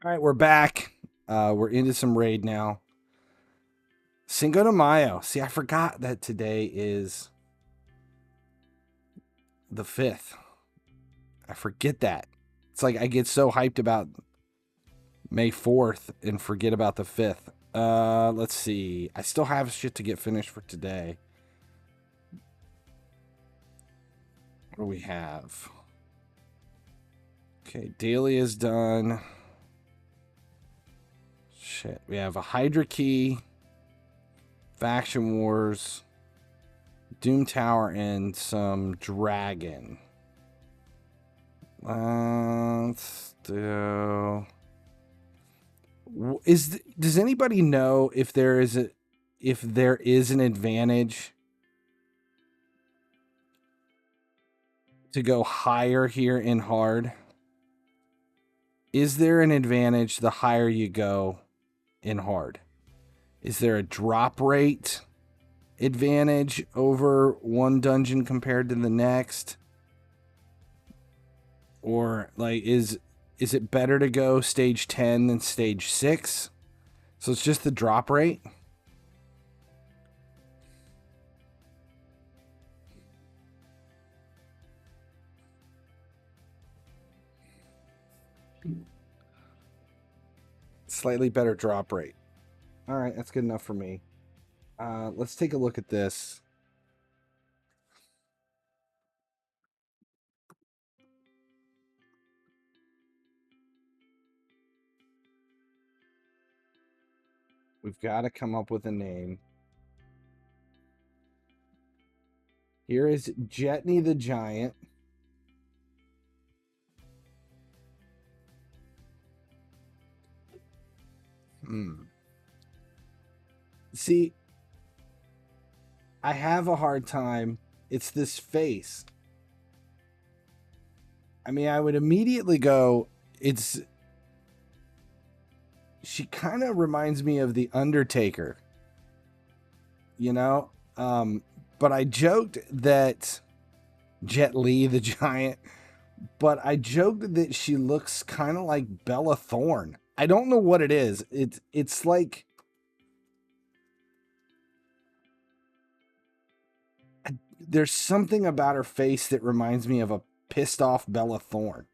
All right, we're back. We're into some raid now. Cinco de Mayo. See, I forgot that today is the 5th. I forget that. It's like I get so hyped about May 4th and forget about the 5th. Let's see. I still have shit to get finished for today. What do we have? Okay, daily is done. Shit. We have a Hydra key, Faction Wars, Doom Tower, and some Dragon. Let's do... Does anybody know if there is an advantage to go higher here in hard? Is there an advantage the higher you go in hard? Is there a drop rate advantage over one dungeon compared to the next? Or like is it better to go stage 10 than stage 6? So it's just the drop rate? Slightly better drop rate. All right, that's good enough for me. Let's take a look at this. We've got to come up with a name. Here is Jetni the Giant. See, I have a hard time. It's this face. I mean, I would immediately go, she kind of reminds me of the Undertaker, you know? But I joked that Jetni the Giant, but I joked that she looks kind of like Bella Thorne. I don't know what it is. It's like there's something about her face that reminds me of a pissed off Bella Thorne.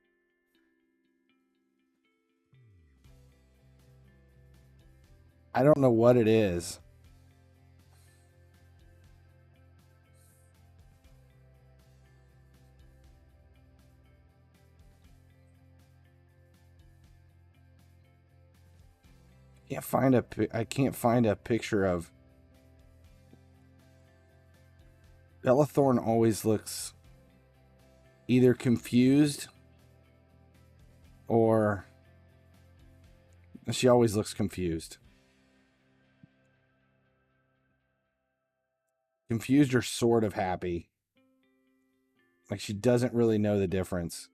I don't know what it is. I can't find a picture of Bella Thorne. Always looks either confused or she always looks confused. Confused or sort of happy. Like she doesn't really know the difference.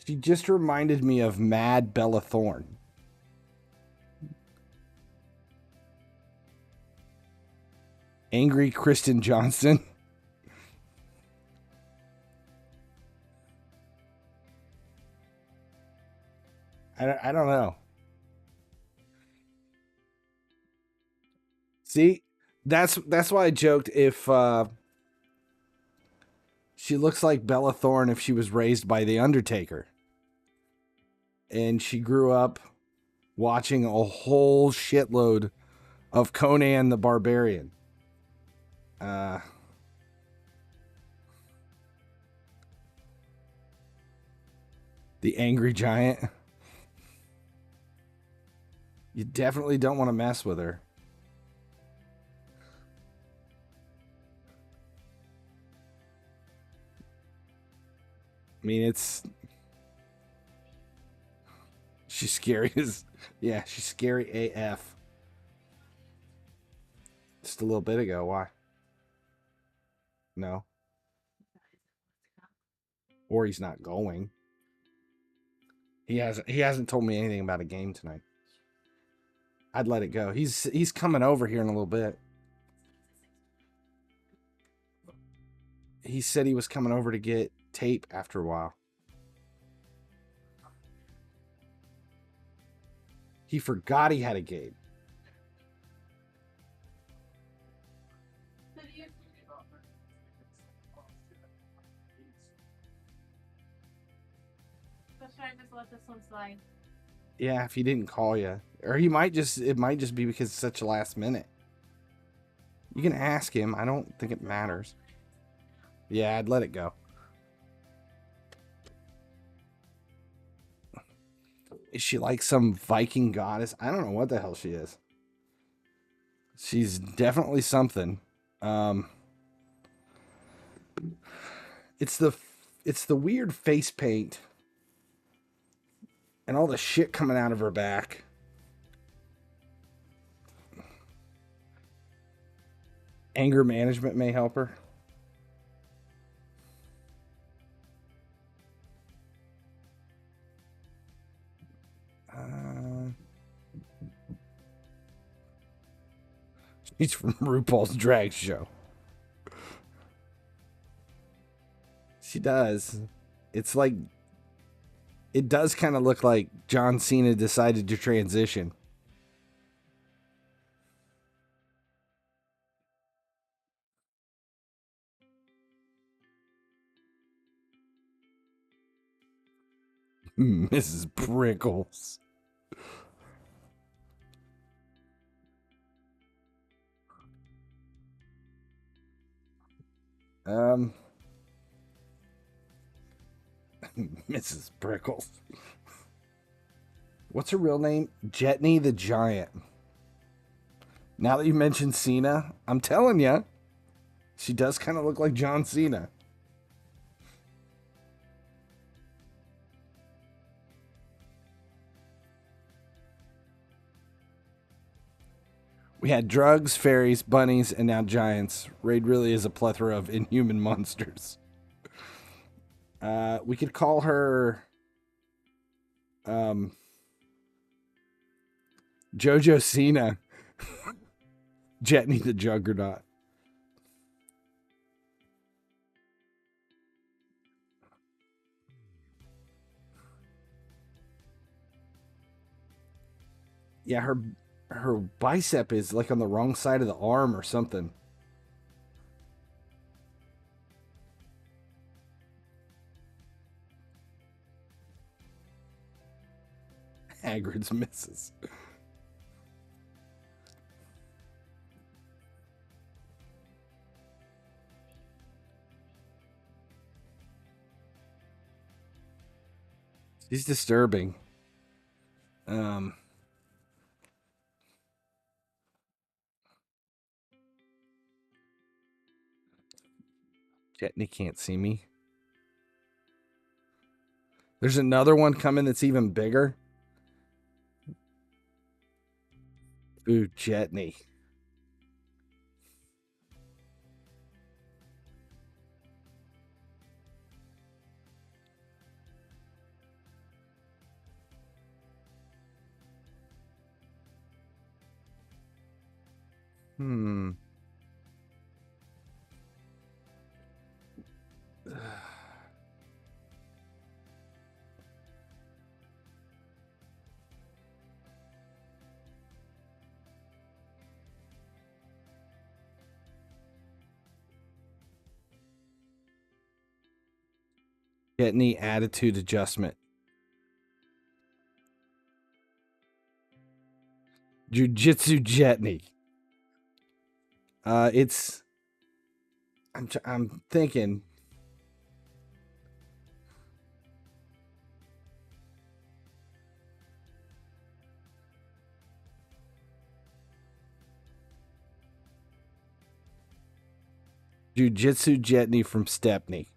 She just reminded me of Mad Bella Thorne. Angry Kristen Johnston. I don't know. See, that's why I joked if she looks like Bella Thorne if she was raised by the Undertaker. And she grew up watching a whole shitload of Conan the Barbarian. The Angry Giant. You definitely don't want to mess with her. I mean, she's scary as, yeah, she's scary AF. Just a little bit ago. Why? No. Or he's not going. He hasn't told me anything about a game tonight. I'd let it go. He's coming over here in a little bit. He said he was coming over to get tape after a while. He forgot he had a game. Should I just let this one slide? Yeah, if he didn't call you. Or it might just be because it's such a last minute. You can ask him. I don't think it matters. Yeah, I'd let it go. Is she like some Viking goddess? I don't know what the hell she is. She's definitely something. It's the weird face paint and all the shit coming out of her back. Anger management may help her. She's from RuPaul's drag show. She does. It's like, it does kind of look like John Cena decided to transition. Mrs. Prickles. Mrs. Prickles. What's her real name? Jetni the Giant. Now that you mentioned Cena, I'm telling you, she does kind of look like John Cena. We had drugs, fairies, bunnies, and now giants. Raid really is a plethora of inhuman monsters. We could call her JoJo Cena. Jetni the Juggernaut. Yeah, her bicep is like on the wrong side of the arm or something. Hagrid's misses. She's disturbing. Jetni can't see me. There's another one coming that's even bigger. Ooh, Jetni. Jetni attitude adjustment. Jujitsu Jetni. It's. I'm thinking. Jujitsu Jetni from Stepney.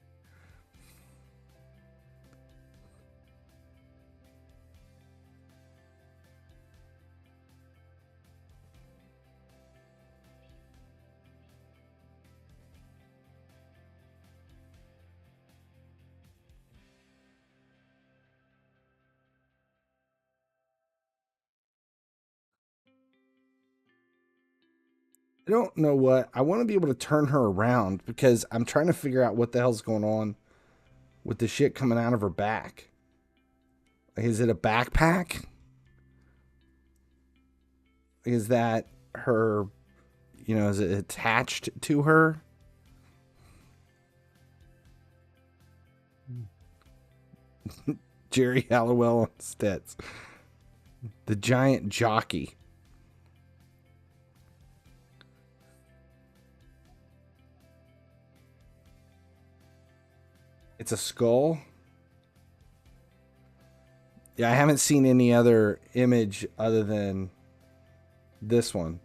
I don't know what. I want to be able to turn her around because I'm trying to figure out what the hell's going on with the shit coming out of her back. Like, is it a backpack? Is that her, is it attached to her? Jerry Hallowell on Stets. The giant jockey. It's a skull? Yeah, I haven't seen any other image other than this one.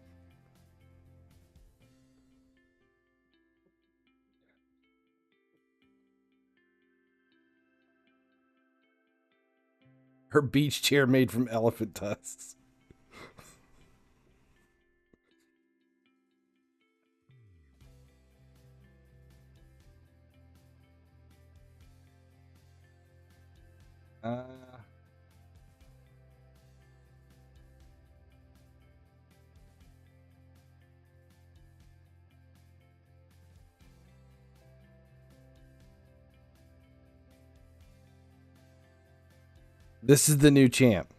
Her beach chair made from elephant tusks. This is the new champ.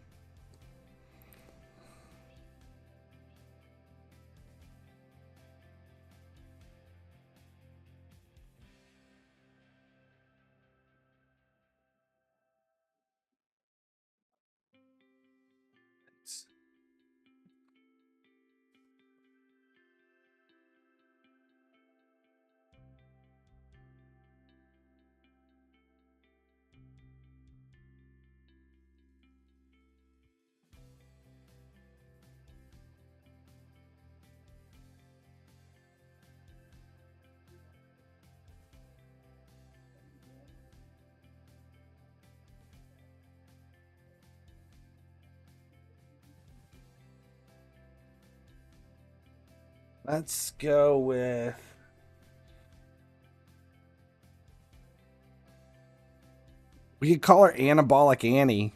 Let's go with... We could call her Anabolic Annie.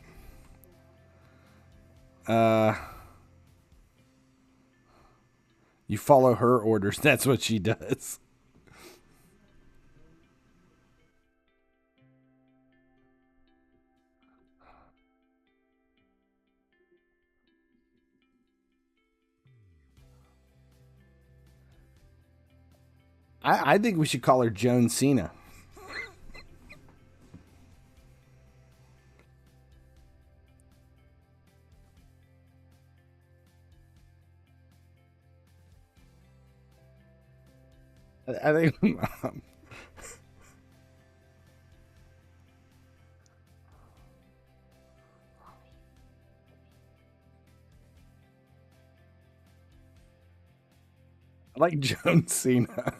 You follow her orders. That's what she does. I think we should call her Joan Cena. I think... I like Joan Cena.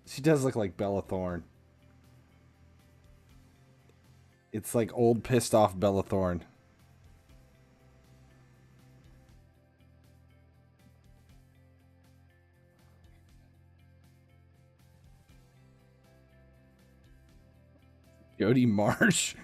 She does look like Bella Thorne. It's like old pissed off Bella Thorne. Jody Marsh.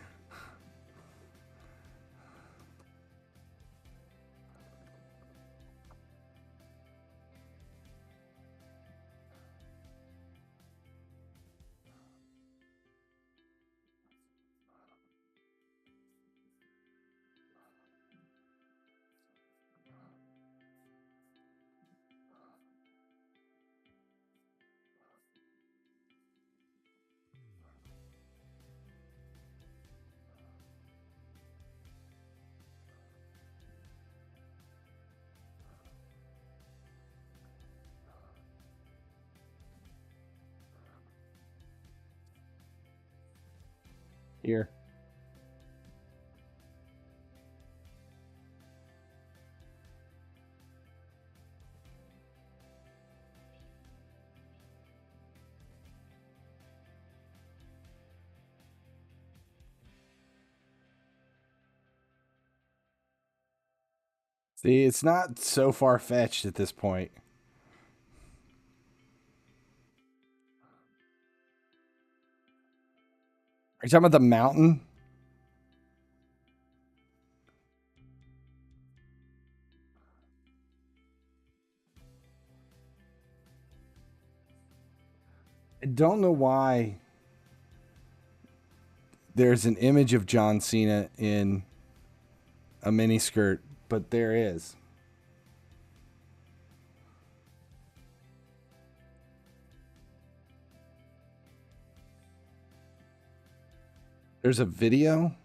Here. See, it's not so far-fetched at this point. Are you talking about the mountain? I don't know why there's an image of John Cena in a miniskirt, but there is. There's a video.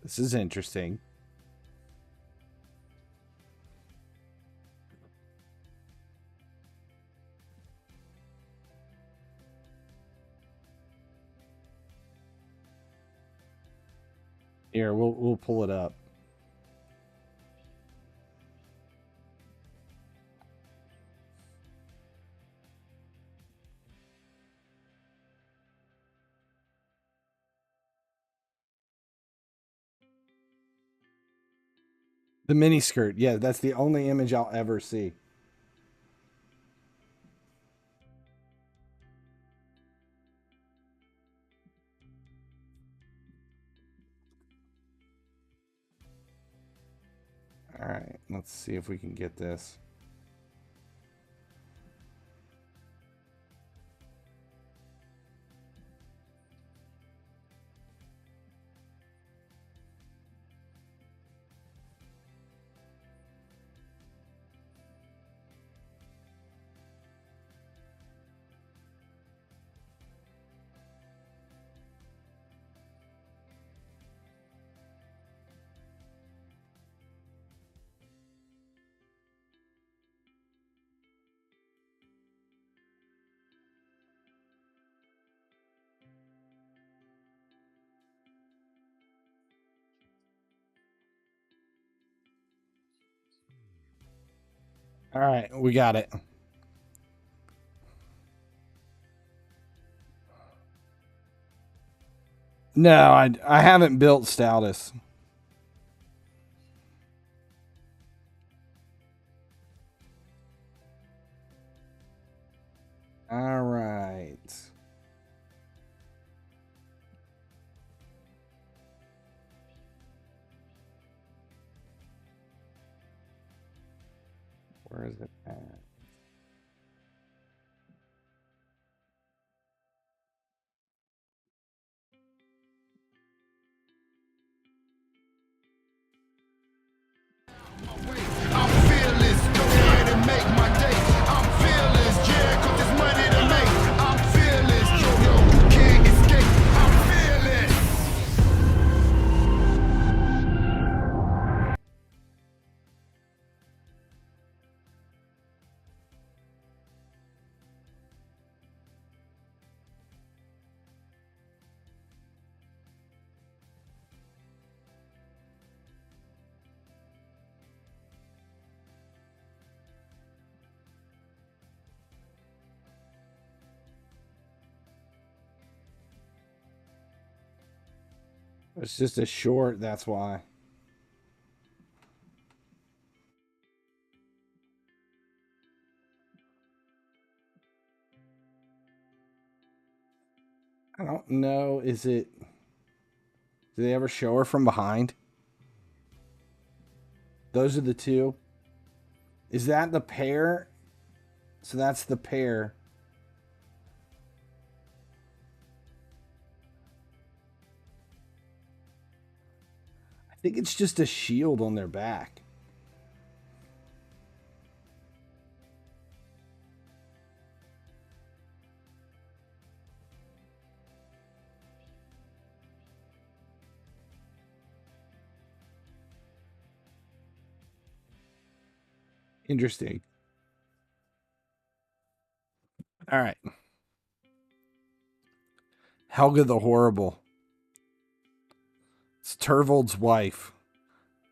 This is interesting. Here, we'll pull it up. The miniskirt. Yeah, that's the only image I'll ever see. All right, let's see if we can get this. All right, we got it. No, I haven't built Stoutus. All right. Where is it at? It's just a short, that's why. I don't know. Is it... Do they ever show her from behind? Those are the two. Is that the pair? So that's the pair. I think it's just a shield on their back. Interesting. All right. Helga the Horrible. It's Turvold's wife.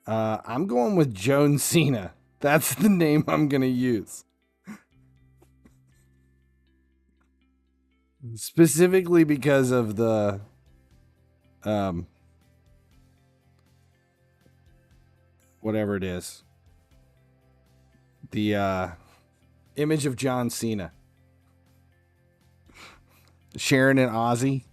I'm going with Joan Cena. That's the name I'm going to use. Specifically because of the whatever it is. The image of John Cena. Sharon and Ozzy.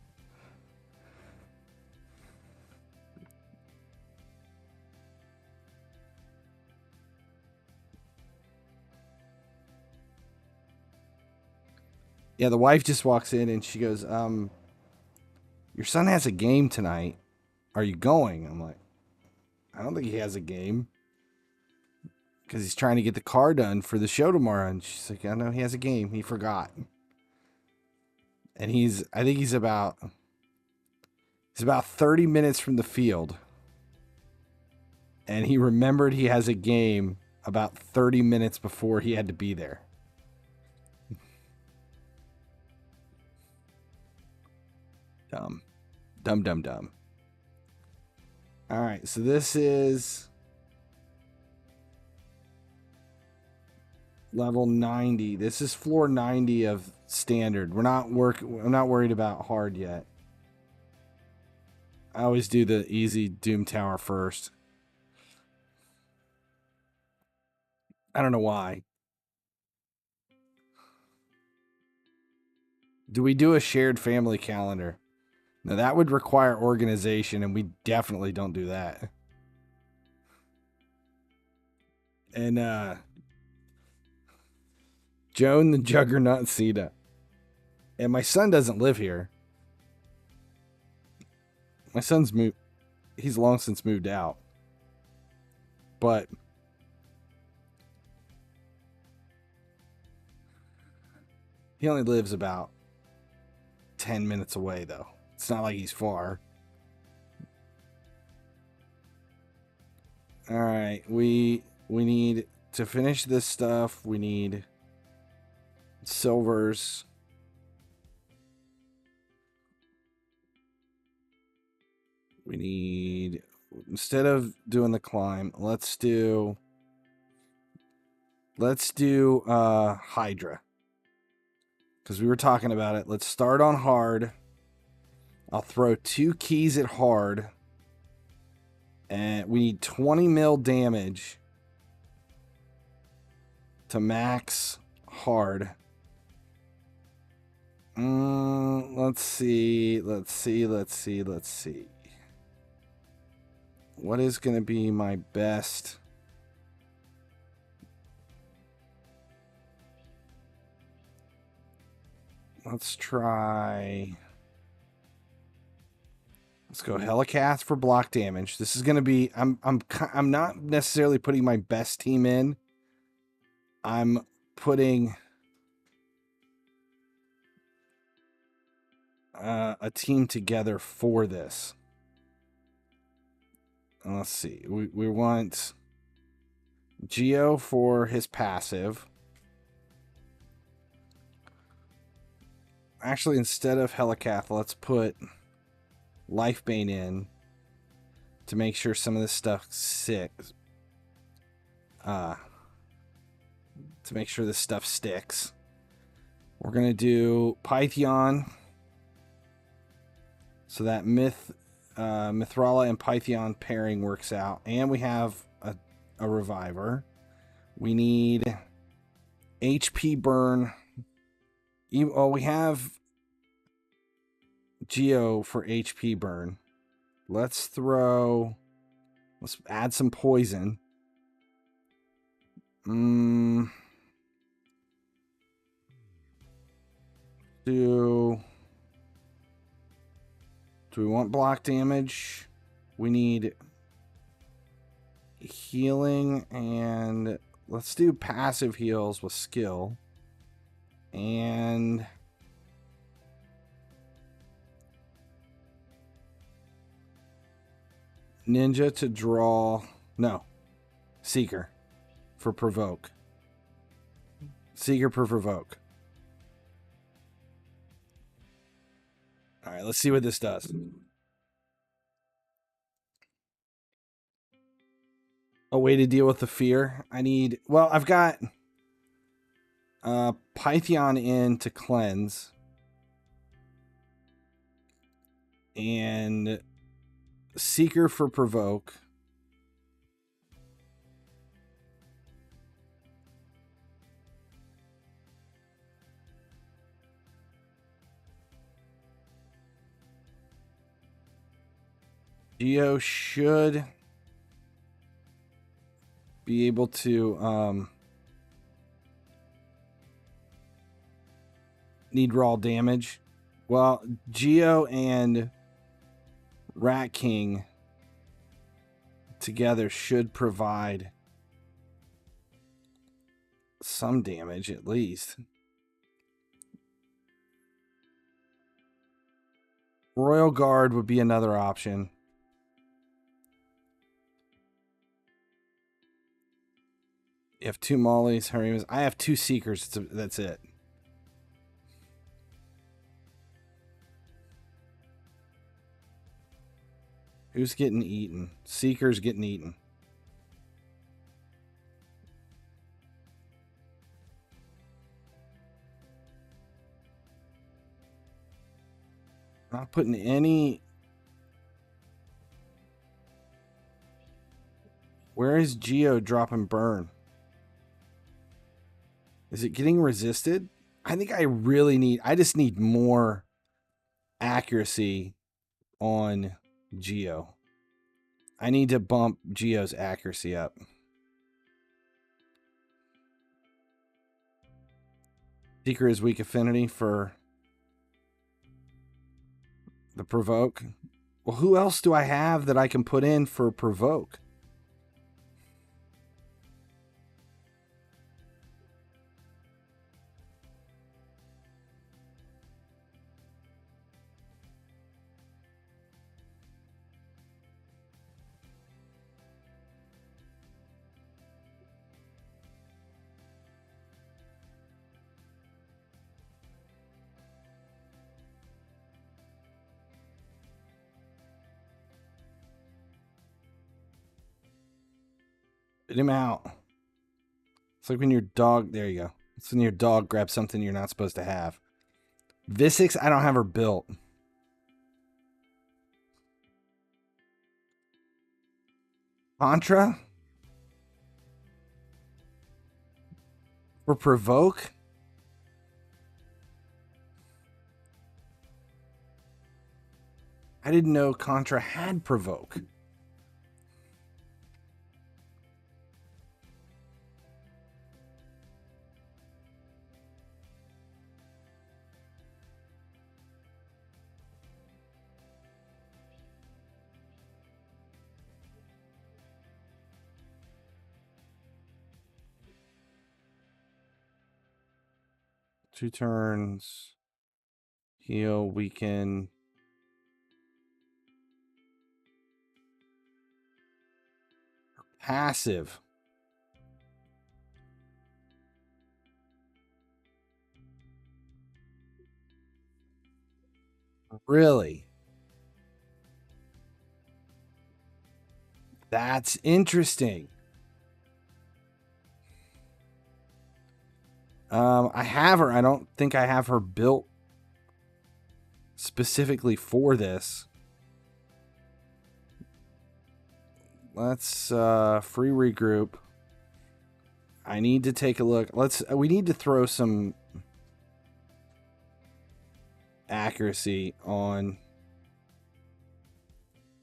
Yeah, the wife just walks in and she goes, your son has a game tonight. Are you going? I'm like, I don't think he has a game. Because he's trying to get the car done for the show tomorrow. And she's like, I know he has a game. He forgot. And I think he's about 30 minutes from the field. And he remembered he has a game about 30 minutes before he had to be there. Dumb. Dumb. All right, so this is level 90. This is floor 90 of standard. I'm not worried about hard yet. I always do the easy Doom Tower first. I don't know why. Do we do a shared family calendar? Now that would require organization, and we definitely don't do that. And Joan the Juggernaut Cena. And my son doesn't live here. My son's moved. He's long since moved out. But he only lives about 10 minutes away, though. It's not like he's far. All right, we need to finish this stuff. We need silvers. We need, instead of doing the climb, let's do Hydra. Because we were talking about it. Let's start on hard. I'll throw 2 keys at hard. And we need 20 mil damage to max hard. Let's see. What is going to be my best? Let's try. Let's go Helicath for block damage. This is going to be. I'm not necessarily putting my best team in. I'm putting a team together for this. And let's see. We want Geo for his passive. Actually, instead of Helicath, let's put Lifebane in to make sure some of this stuff sticks. To make sure this stuff sticks. We're going to do Pythion. So that Mithrala and Pythion pairing works out. And we have a Reviver. We need HP burn. Oh, we have Geo for HP burn. Let's add some poison. Do we want block damage? We need healing, and let's do passive heals with skill. And Ninja to draw. No. Seeker for provoke. Seeker for provoke. All right, let's see what this does. A way to deal with the fear. I need... Well, I've got... Python in to cleanse. And... Seeker for provoke. Geo should be able to need raw damage. Well, Geo and Rat King together should provide some damage at least. Royal Guard would be another option. You have 2 Mollies, Harimas. I have 2 Seekers. That's it. Who's getting eaten? Seeker's getting eaten. Not putting any... Where is Geo dropping burn? Is it getting resisted? I think I really need... I just need more accuracy on Geo. I need to bump Geo's accuracy up. Seeker is weak affinity for the provoke. Well, who else do I have that I can put in for provoke? Spit him out. It's like when your dog... There you go. It's when your dog grabs something you're not supposed to have. Visix, I don't have her built. Contra? For provoke? I didn't know Contra had provoke. Two turns. Heal, weaken. Passive. Really? That's interesting. I have her. I don't think I have her built specifically for this. Let's free regroup. I need to take a look. We need to throw some accuracy on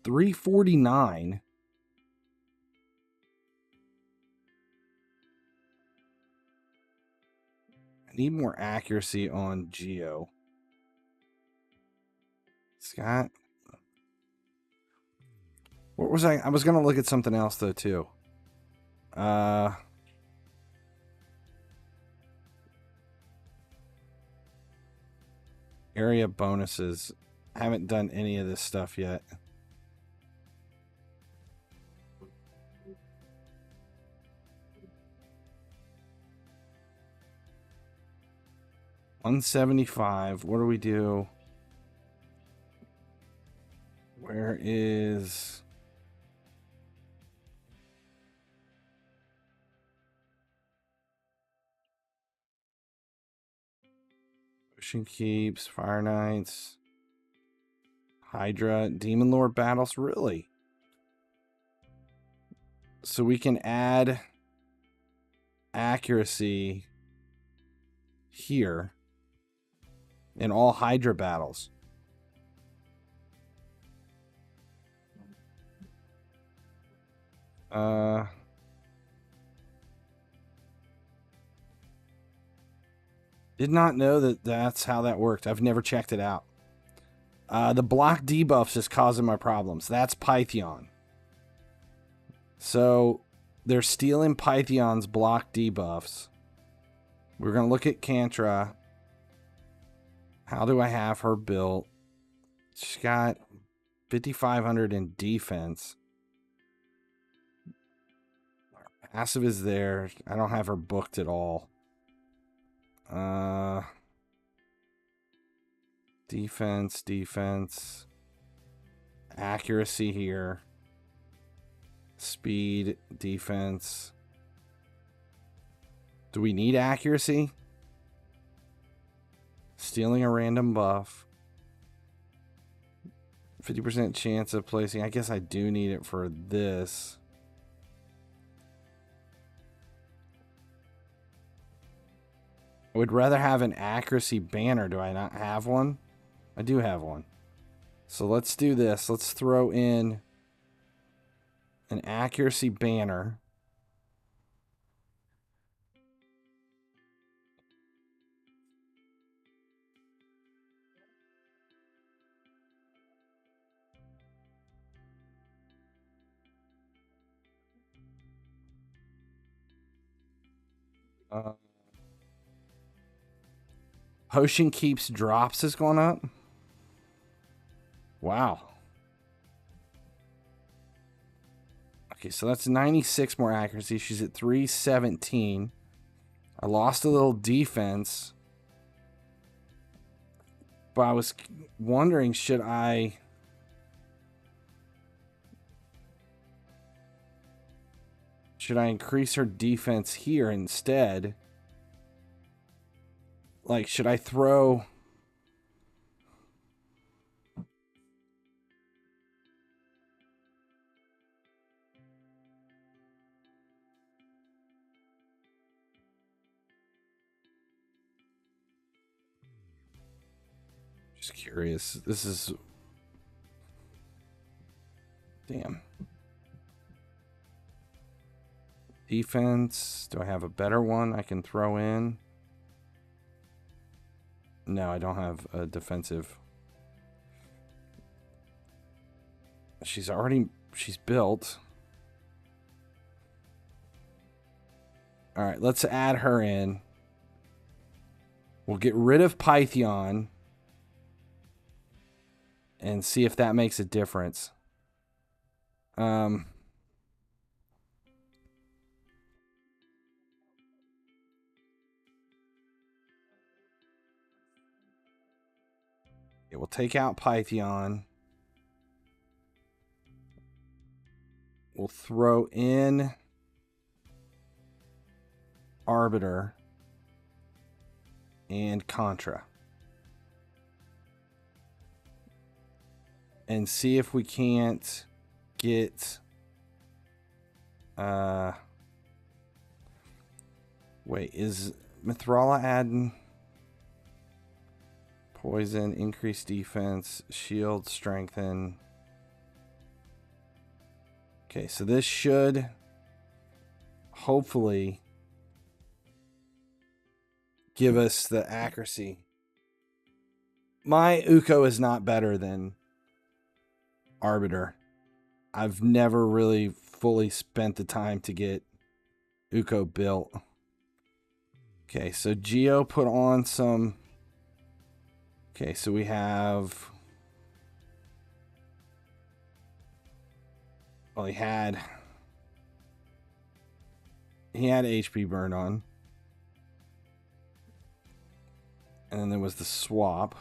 349. I need more accuracy on Geo. Scott. What was I? I was going to look at something else, though, too. Area bonuses. I haven't done any of this stuff yet. 175. What do we do? Where is... Ocean Keeps, Fire Knights, Hydra, Demon Lord battles, really? So we can add accuracy here in all Hydra battles. Did not know that that's how that worked. I've never checked it out. The block debuffs is causing my problems. That's Pythion. So they're stealing Pythion's block debuffs. We're going to look at Kantra. How do I have her built? She's got 5,500 in defense. Our passive is there. I don't have her booked at all. Defense. Accuracy here. Speed, defense. Do we need accuracy? Stealing a random buff. 50% chance of placing. I guess I do need it for this. I would rather have an accuracy banner. Do I not have one? I do have one. So let's do this. Let's throw in an accuracy banner. Potion Keeps drops has gone up. Wow. Okay, so that's 96 more accuracy. She's at 317. I lost a little defense. But I was wondering, should I... Should I increase her defense here instead? Like, should I throw... Just curious. This is... Damn. Defense. Do I have a better one I can throw in? No, I don't have a defensive. She's built. All right, let's add her in. We'll get rid of Pythion and see if that makes a difference. It will take out Pythion. We'll throw in Arbiter and Contra. And see if we can't get... Wait, is Mithrala adding... Poison, increased defense, shield, strengthen. Okay, so this should hopefully give us the accuracy. My Uko is not better than Arbiter. I've never really fully spent the time to get Uko built. Okay, so Geo put on some... Okay, so we have... Well, he had HP burned on. And then there was the swap.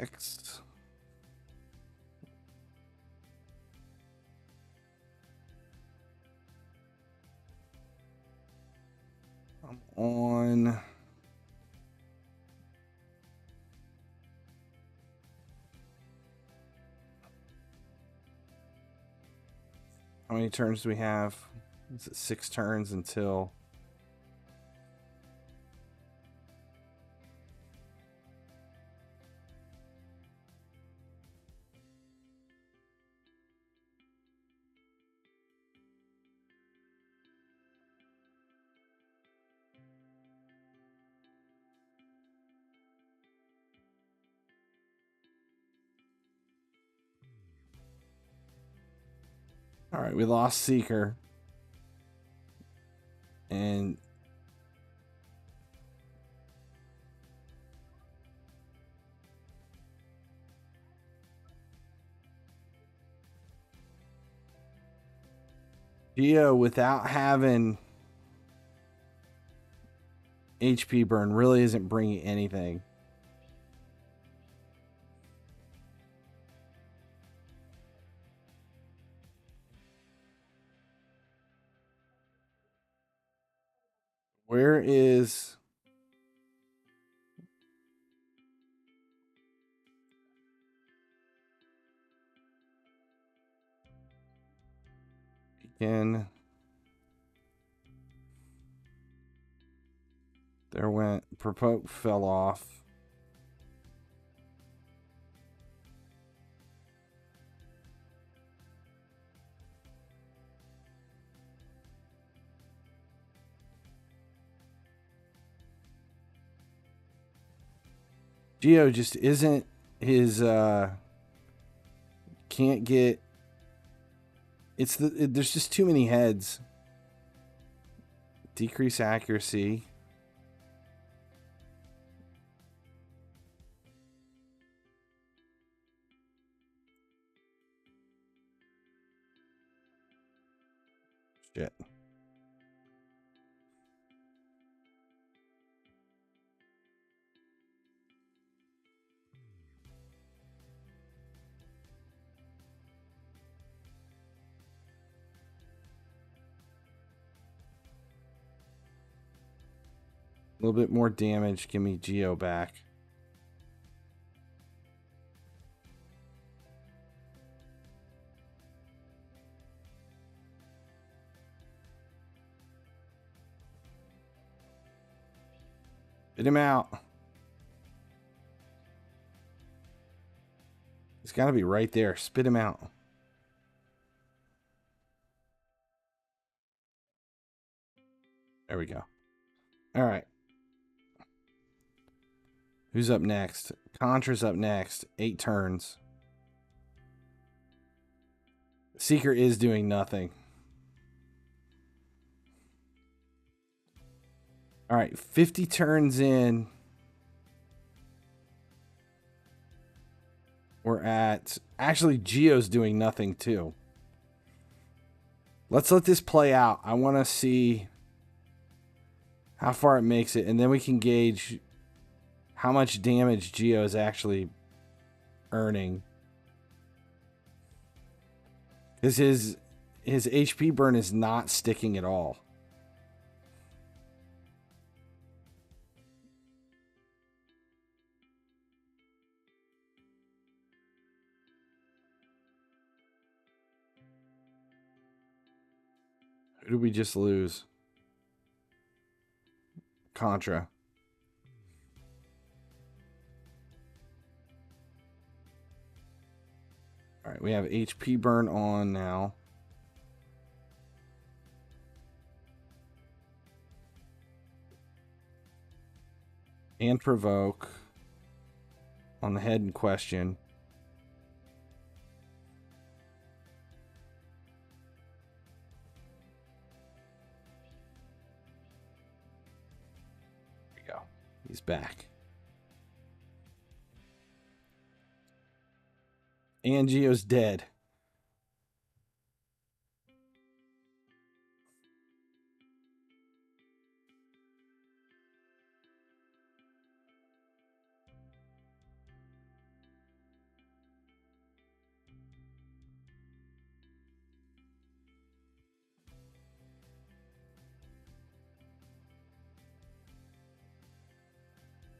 X. I'm on. How many turns do we have? Is it 6 turns until? All right, we lost Seeker. And Geo, without having HP burn, really isn't bringing anything. Where is... Again. There went... Provoke fell off. Geo just isn't his... Can't get... It's the... There's just too many heads. Decrease accuracy. Shit. A little bit more damage. Give me Geo back. Spit him out. He's got to be right there. Spit him out. There we go. All right. Who's up next? Contra's up next. 8 turns. Seeker is doing nothing. All right. 50 turns in. We're at... Actually, Geo's doing nothing too. Let's let this play out. I want to see how far it makes it. And then we can gauge how much damage Geo is actually earning. Because his HP burn is not sticking at all. Who did we just lose? Contra. All right, we have HP burn on now. And provoke on the head in question. There you go. He's back. And Geo's dead.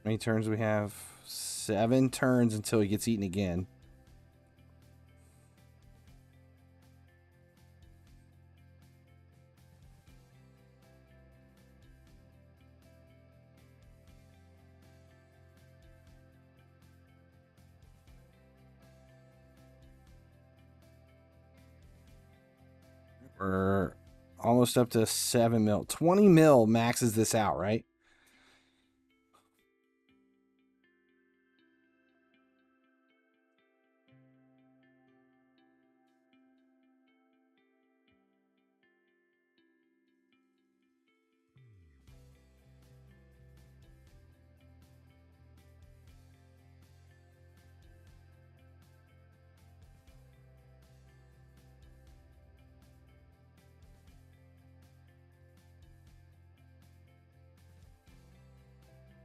How many turns do we have? 7 turns until he gets eaten again. We're almost up to 7 mil. 20 mil maxes this out, right?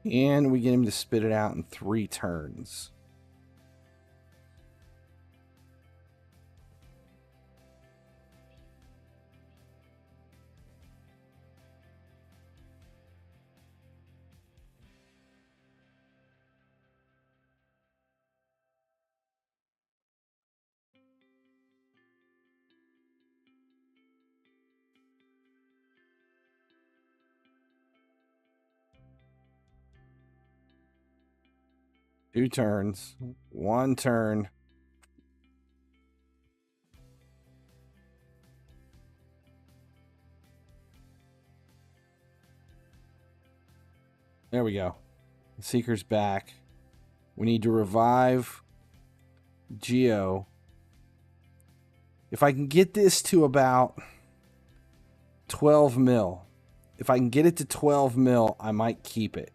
And we get him to spit it out in 3 turns. Two turns. 1 turn. There we go. The Seeker's back. We need to revive Geo. If I can get this to about 12 mil. If I can get it to 12 mil, I might keep it.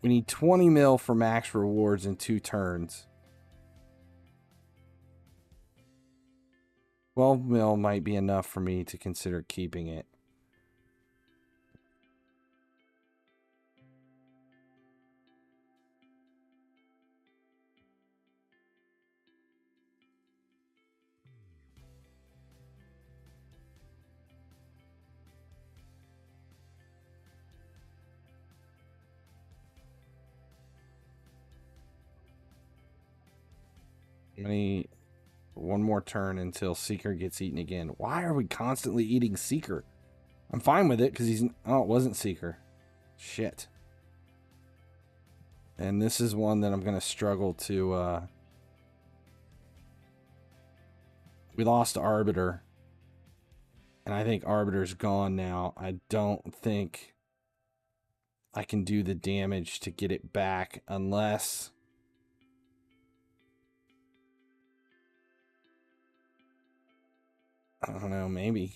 We need 20 mil for max rewards in 2 turns. 12 mil might be enough for me to consider keeping it. One more turn until Seeker gets eaten again. Why are we constantly eating Seeker? I'm fine with it because he's... Oh, it wasn't Seeker. Shit. And this is one that I'm going to struggle to... We lost Arbiter. And I think Arbiter's gone now. I don't think I can do the damage to get it back unless... I don't know, maybe.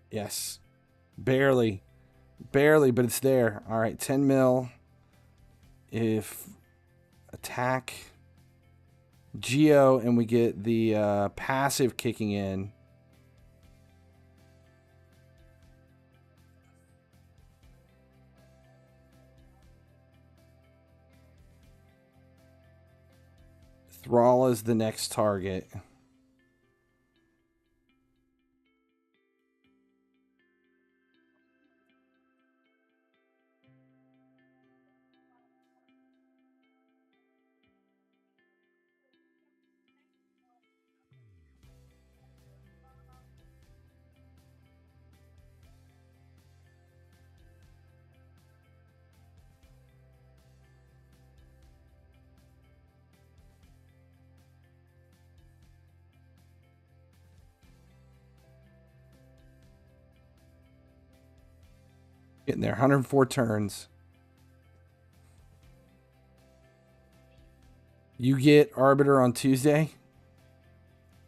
Yes. Barely. Barely, but it's there. All right, 10 mil. If attack Geo and we get the passive kicking in. Thrall is the next target. Getting there, 104 turns. You get Arbiter on Tuesday?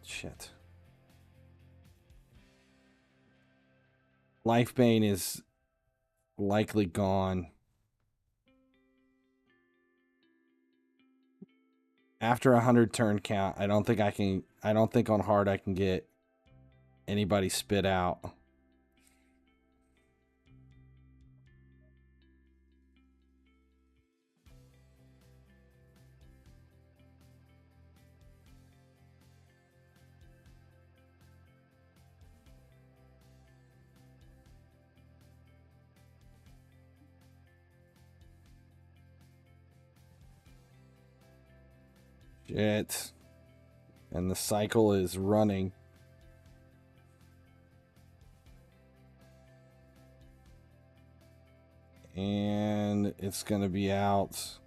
Shit. Lifebane is likely gone. After 100 turn count, I don't think on hard I can get anybody spit out. Shit. And the cycle is running. And it's going to be out.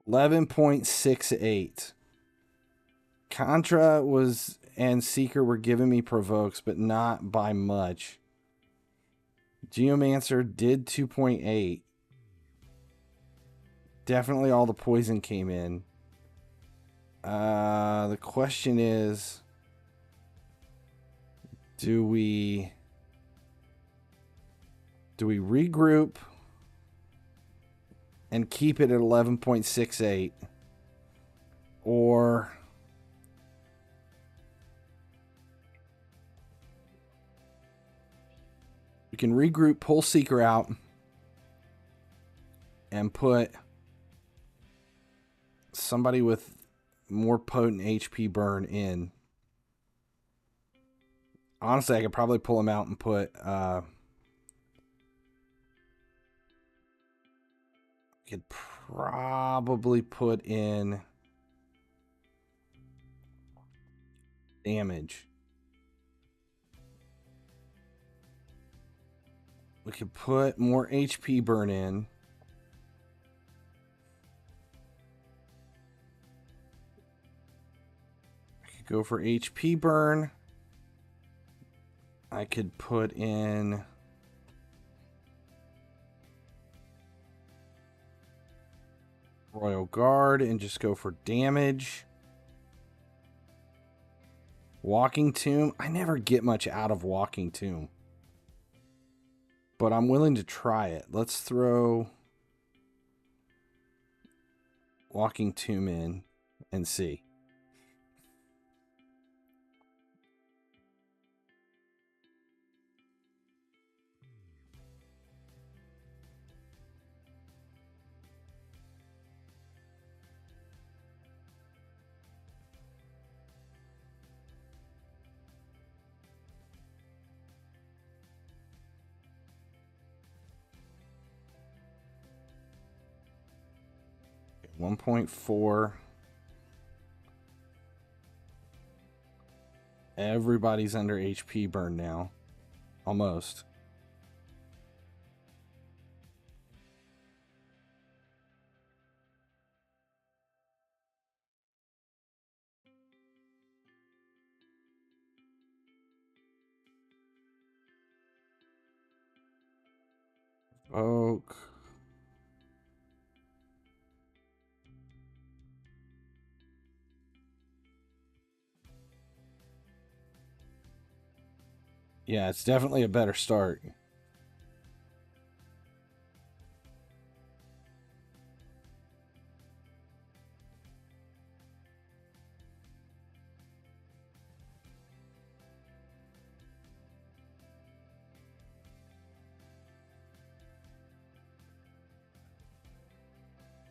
$11.68. Contra and Seeker were giving me provokes, but not by much. Geomancer did 2.8. Definitely all the poison came in. The question is, do we regroup and keep it at 11.68, or we can regroup, pull Seeker out, and put somebody with more potent HP burn in. Honestly, I could probably pull him out and put could probably put in damage. We could put more HP burn in. I could go for HP burn. I could put in Royal Guard and just go for damage. Walking Tomb. I never get much out of Walking Tomb, but I'm willing to try it. Let's throw Walking Tomb in and see. Okay, 1.4. Everybody's under HP burn now. Almost. Oak. Yeah, it's definitely a better start.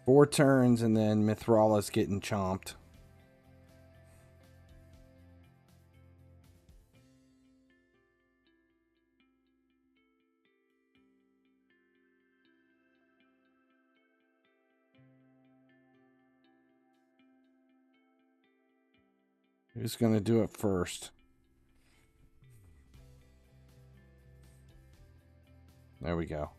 Four turns and then Mithrala's getting chomped. Who's going to do it first? There we go.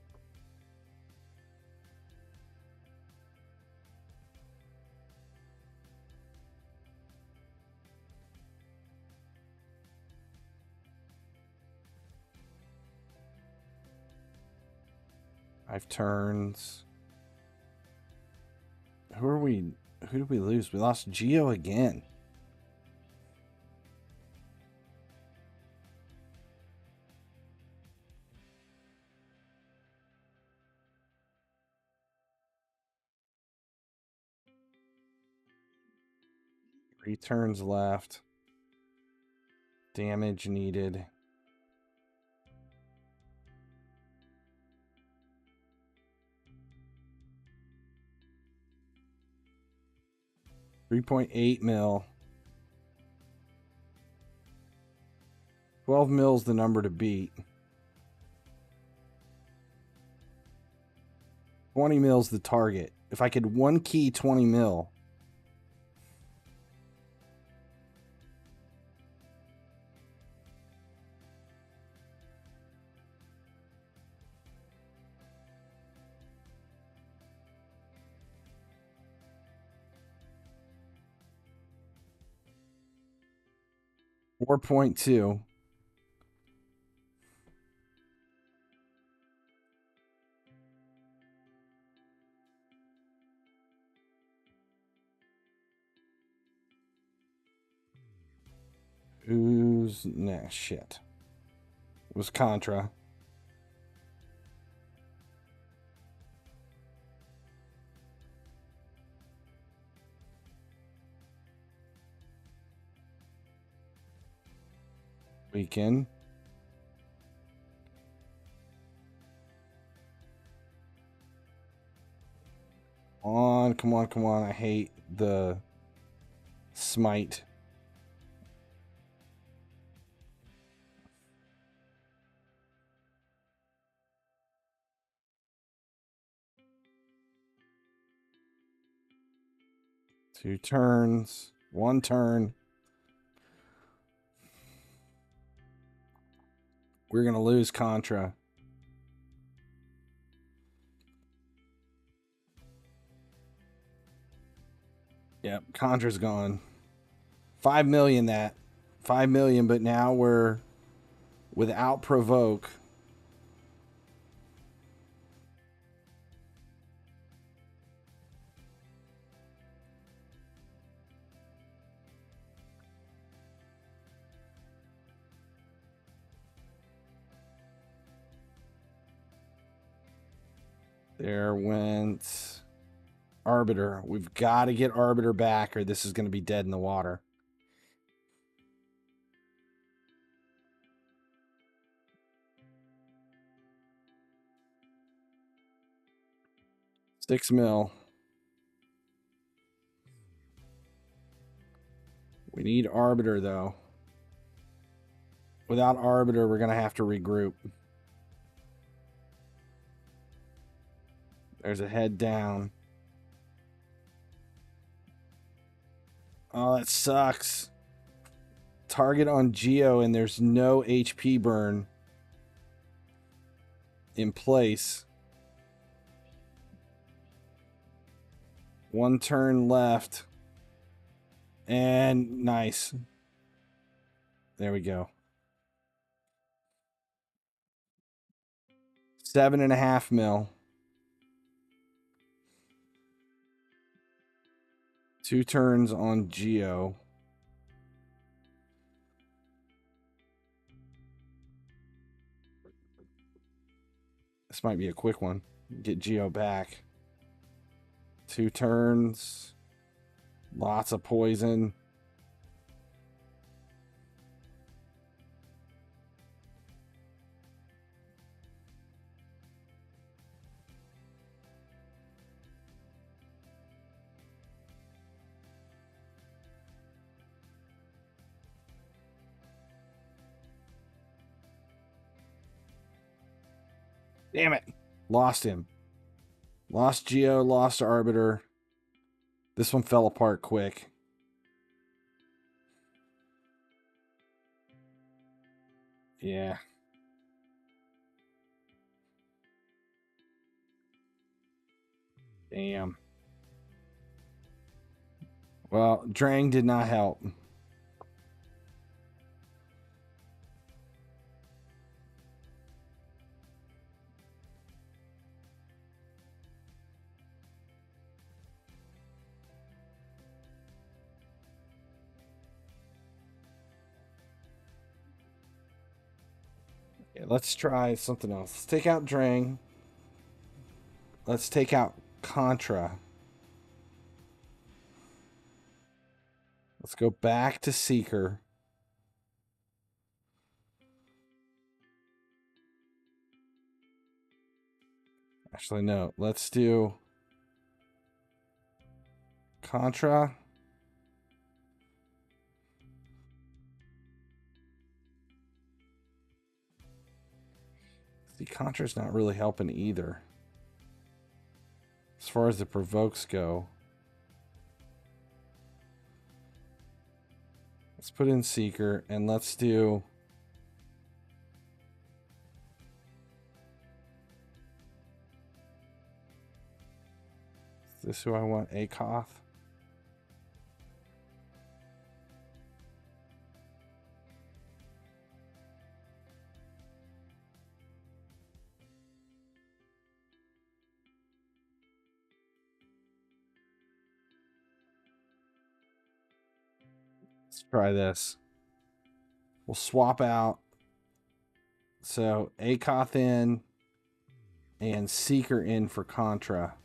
5 turns. Who did we lose? We lost Geo again. Three turns left. Damage needed. $3.8 mil. 12 mil's the number to beat. 20 mil's the target. If I could one key 20 mil. $4.2. Who's nah shit? It was Contra. Weekend. Come on, come on. I hate the smite. Two turns. One turn. We're going to lose Contra. Yep, Contra's gone. 5 million that. 5 million, but now we're without provoke. There went Arbiter. We've got to get Arbiter back or this is going to be dead in the water. $6 mil. We need Arbiter, though. Without Arbiter, we're going to have to regroup. There's a head down. Oh, that sucks. Target on Geo, and there's no HP burn in place. One turn left. And nice. There we go. 7.5 mil. 2 turns on Geo. This might be a quick one. Get Geo back. 2 turns. Lots of poison. Damn it. Lost him. Lost Geo, lost Arbiter. This one fell apart quick. Yeah. Damn. Well, Drang did not help. Okay, let's try something else. Let's take out Drang. Let's take out Contra. Let's go back to Seeker. Actually, no. Let's do Contra. See, Contra's not really helping either. As far as the provokes go. Let's put in Seeker and let's do... Is this who I want? Akoth? Let's try this. We'll swap out. So Akoth in and Seeker in for Contra.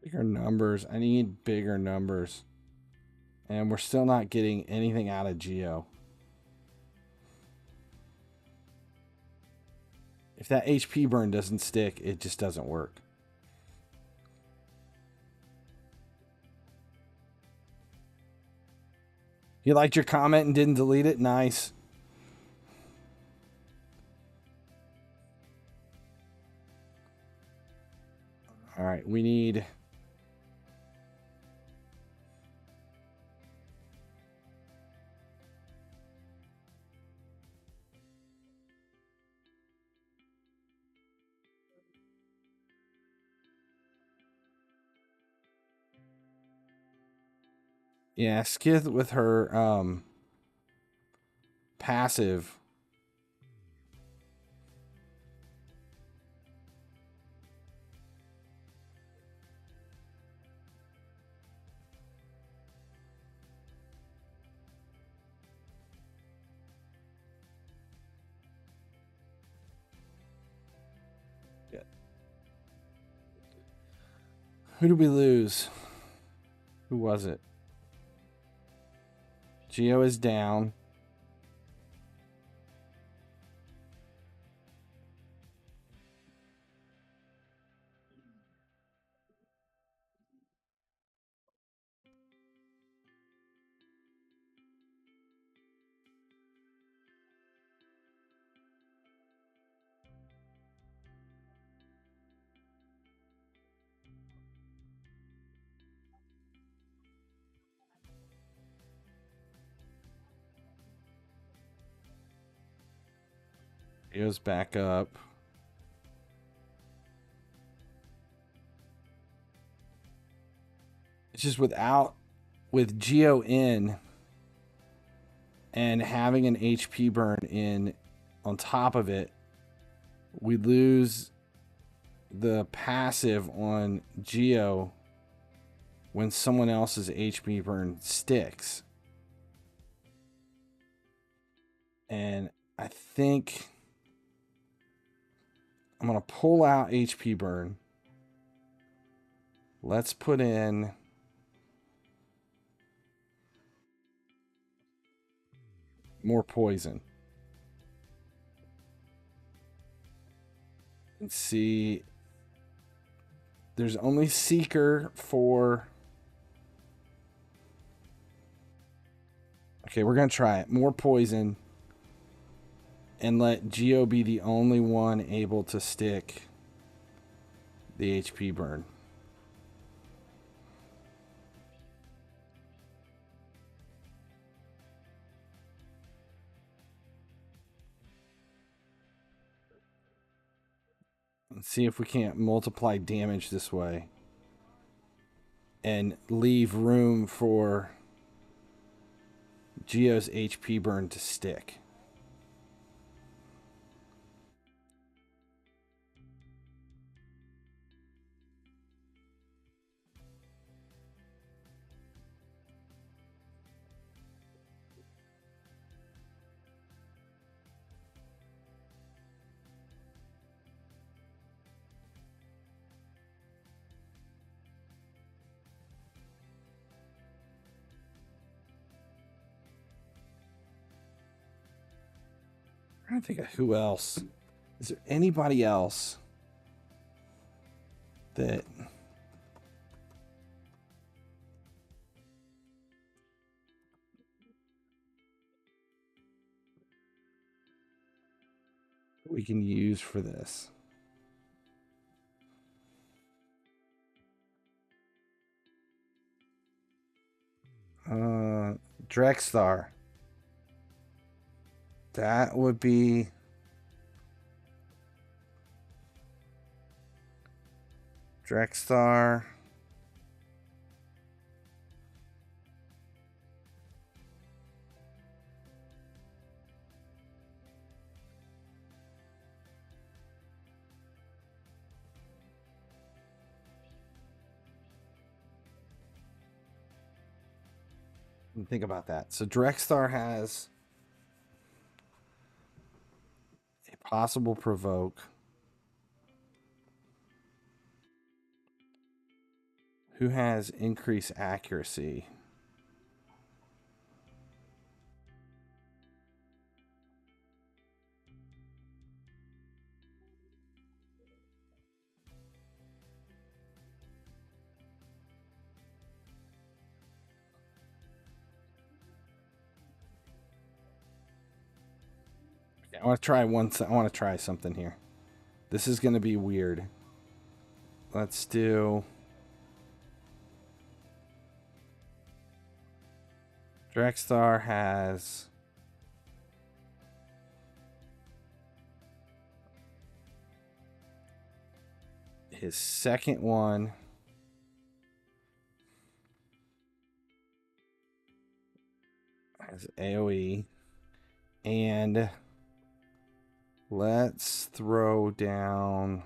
Bigger numbers. I need bigger numbers. And we're still not getting anything out of Geo. If that HP burn doesn't stick, it just doesn't work. You liked your comment and didn't delete it? Nice. All right, we need... Yeah, Skith with her passive. Yeah. Who did we lose? Who was it? Geo is down. Geo's back up. It's just with Geo in and having an HP burn in on top of it, we lose the passive on Geo when someone else's HP burn sticks. And I think I'm going to pull out HP burn. Let's put in more poison. And see, there's only Seeker for... Okay, we're going to try it. More poison. and let Geo be the only one able to stick the HP burn. Let's see if we can't multiply damage this way and leave room for Geo's HP burn to stick. I'm trying to think of who else. Is there anybody else that we can use for this? Drexthar. That would be Drexthar. Think about that. So Drexthar has a possible provoke. Who has increased accuracy? I want to try something here. This is going to be weird. Let's do Drexthar has his second one has AoE, and let's throw down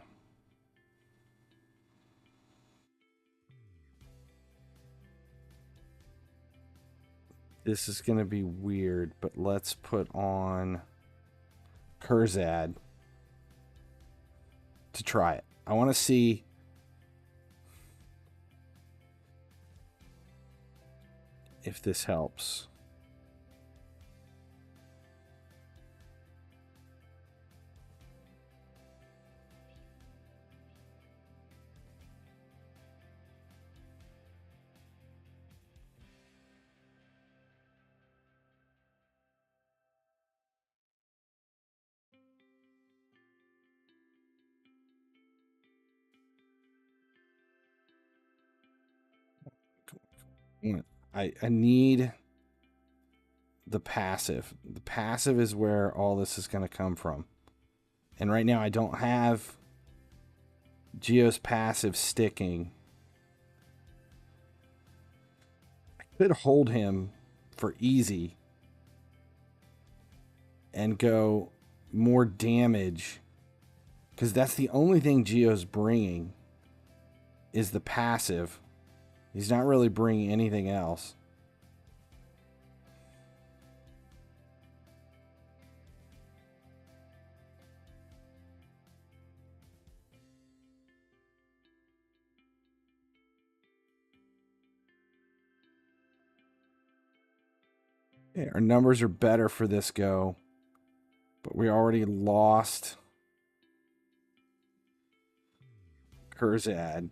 this is going to be weird, but let's put on Kurzad to try it. I want to see if this helps. I need the passive. The passive is where all this is going to come from. And right now I don't have Geo's passive sticking. I could hold him for easy and go more damage, because that's the only thing Geo's bringing is the passive. He's not really bringing anything else. Okay, our numbers are better for this go, but we already lost Kurzad.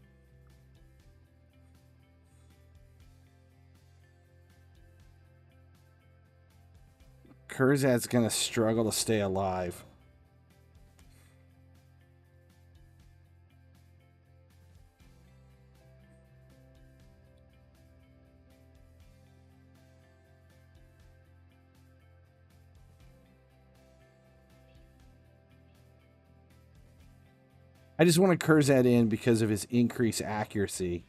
Kurzad's gonna struggle to stay alive. I just want to Kurzad in because of his increased accuracy.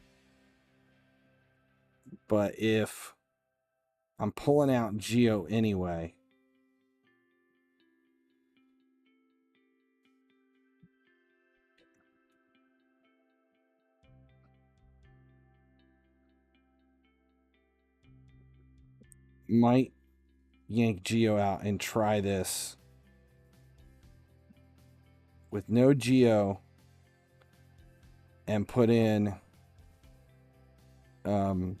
But if I'm pulling out Geo anyway, might yank Geo out and try this with no Geo and put in I'm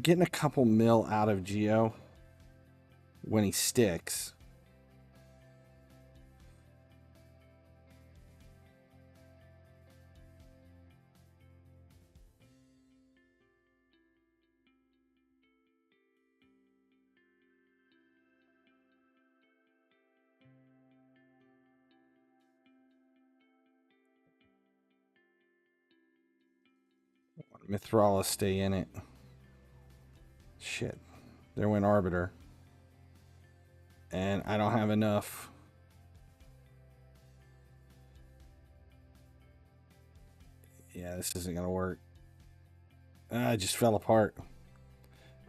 getting a couple mil out of Geo when he sticks. Mithrala stay in it. Shit. There went Arbiter. And I don't have enough. Yeah, this isn't going to work. It just fell apart.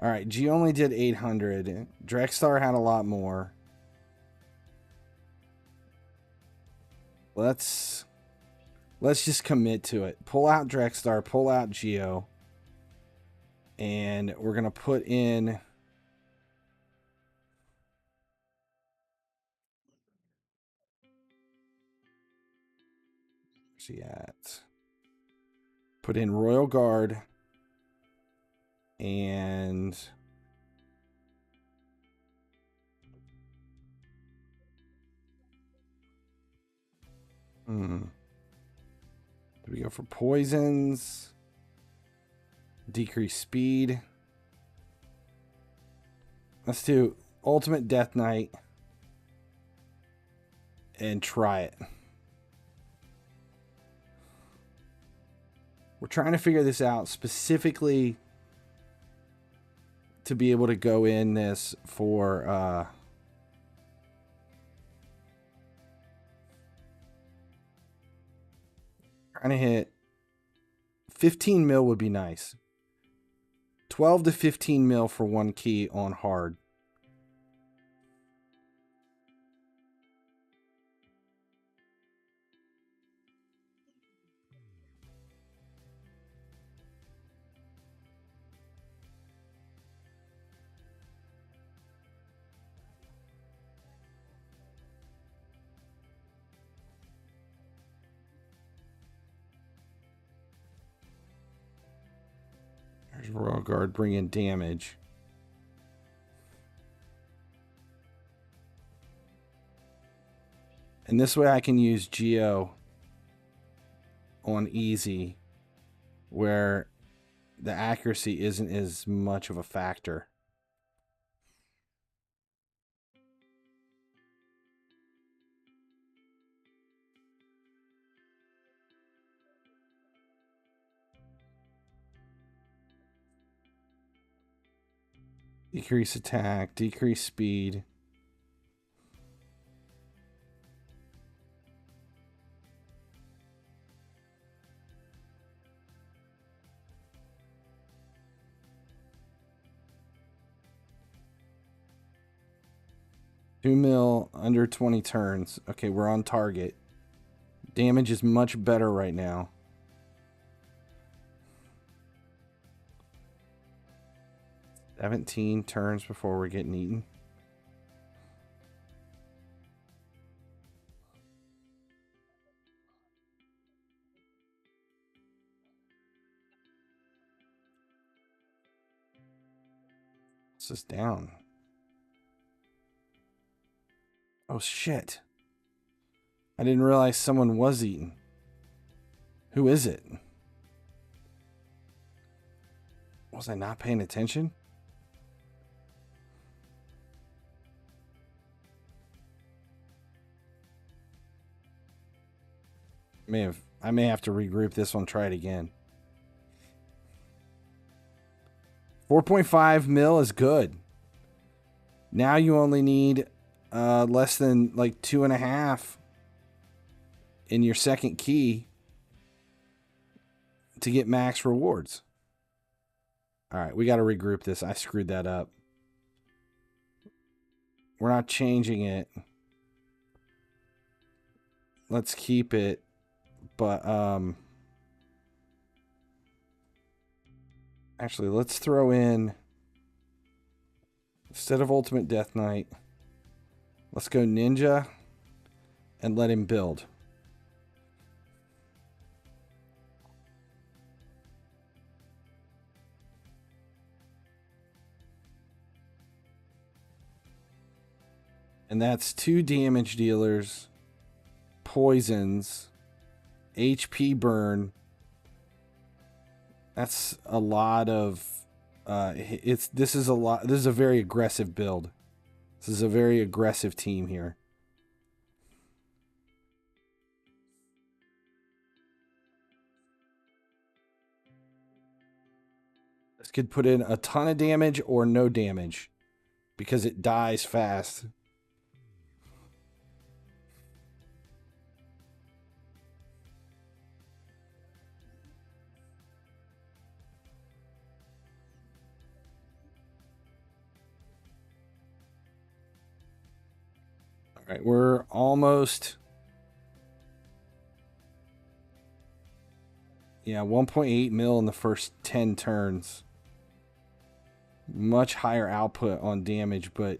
Alright, G only did 800. Drexstar had a lot more. Let's just commit to it. Pull out Drexstar, pull out Geo. And we're going to put in... Where's he at? Put in Royal Guard. And... Do we go for poisons? Decrease speed. Let's do Ultimate Death Knight. And try it. We're trying to figure this out specifically to be able to go in this for trying to hit 15 mil would be nice. 12 to 15 mil for one key on hard. There's Royal Guard bringing damage. And this way I can use Geo on easy where the accuracy isn't as much of a factor. Decrease attack, decrease speed. $2 mil under 20 turns. Okay, we're on target. Damage is much better right now. $17 turns before we're getting eaten. This is down. Oh shit. I didn't realize someone was eating. Who is it? Was I not paying attention? I may have to regroup this one, try it again. 4.5 mil is good. Now you only need less than like 2.5 in your second key to get max rewards. All right, we got to regroup this. I screwed that up. We're not changing it. Let's keep it. But actually, let's throw in, instead of Ultimate Death Knight, let's go Ninja and let him build. And that's 2 damage dealers, poisons, HP burn. That's a lot of this is a very aggressive build. This is a very aggressive team here. This could put in a ton of damage or no damage because it dies fast. All right, we're almost... Yeah, 1.8 mil in the first 10 turns. Much higher output on damage, but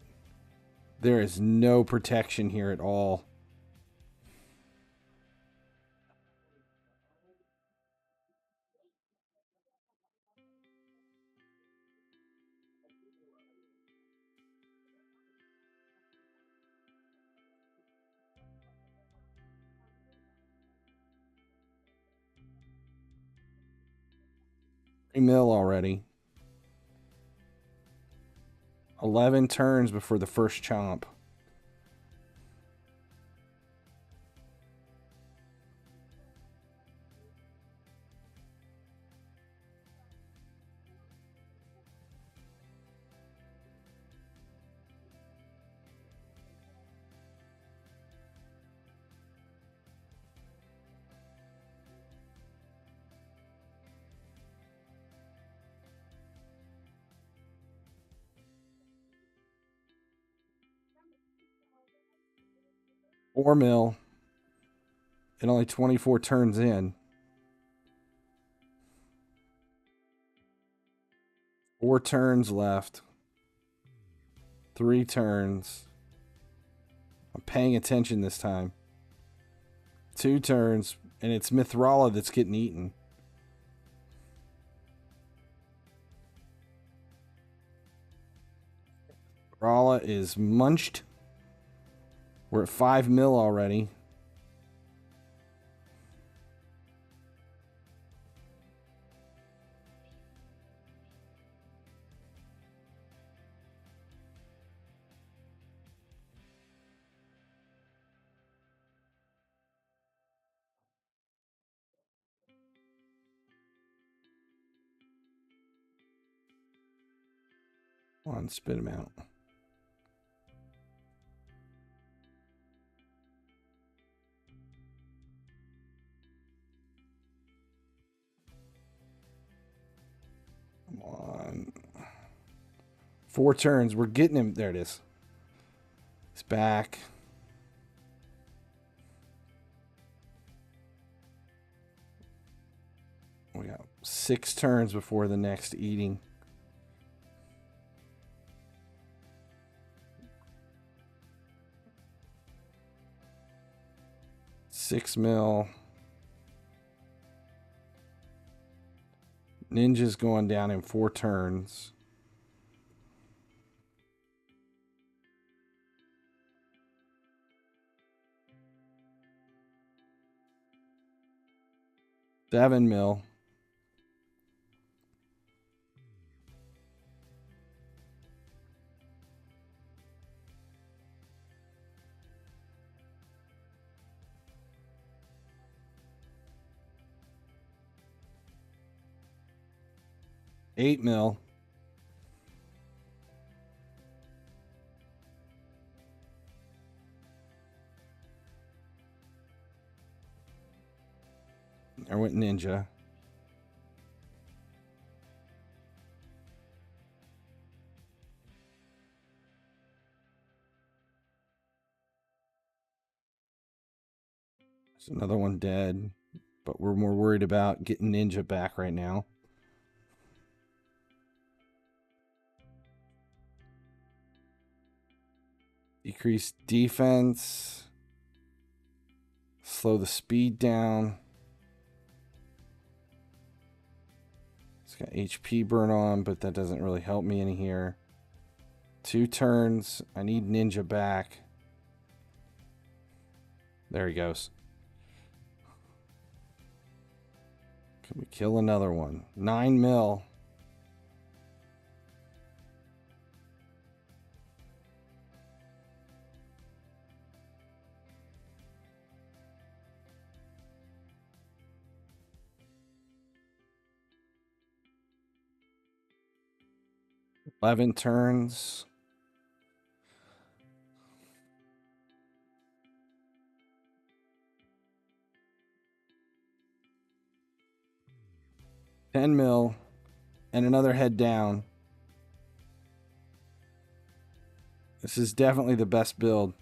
there is no protection here at all. Mil already. 11 turns before the first chomp. $4 mil and only 24 turns in. 4 turns left. 3 turns. I'm paying attention this time. 2 turns, and it's Mithrala that's getting eaten. Mithrala is munched. We're at 5 mil already. Come on, spit him out. Come on. 4 turns. We're getting him. There it is. He's back. We got 6 turns before the next eating. $6 mil. Ninja's going down in 4 turns. 7 mil. $8 mil. I went ninja. There's another one dead, but we're more worried about getting ninja back right now. Decrease defense. Slow the speed down. It's got HP burn on, but that doesn't really help me any here. 2 turns. I need ninja back. There he goes. Can we kill another one? 9 mil. $11 turns. $10 mil. And another head down. This is definitely the best build.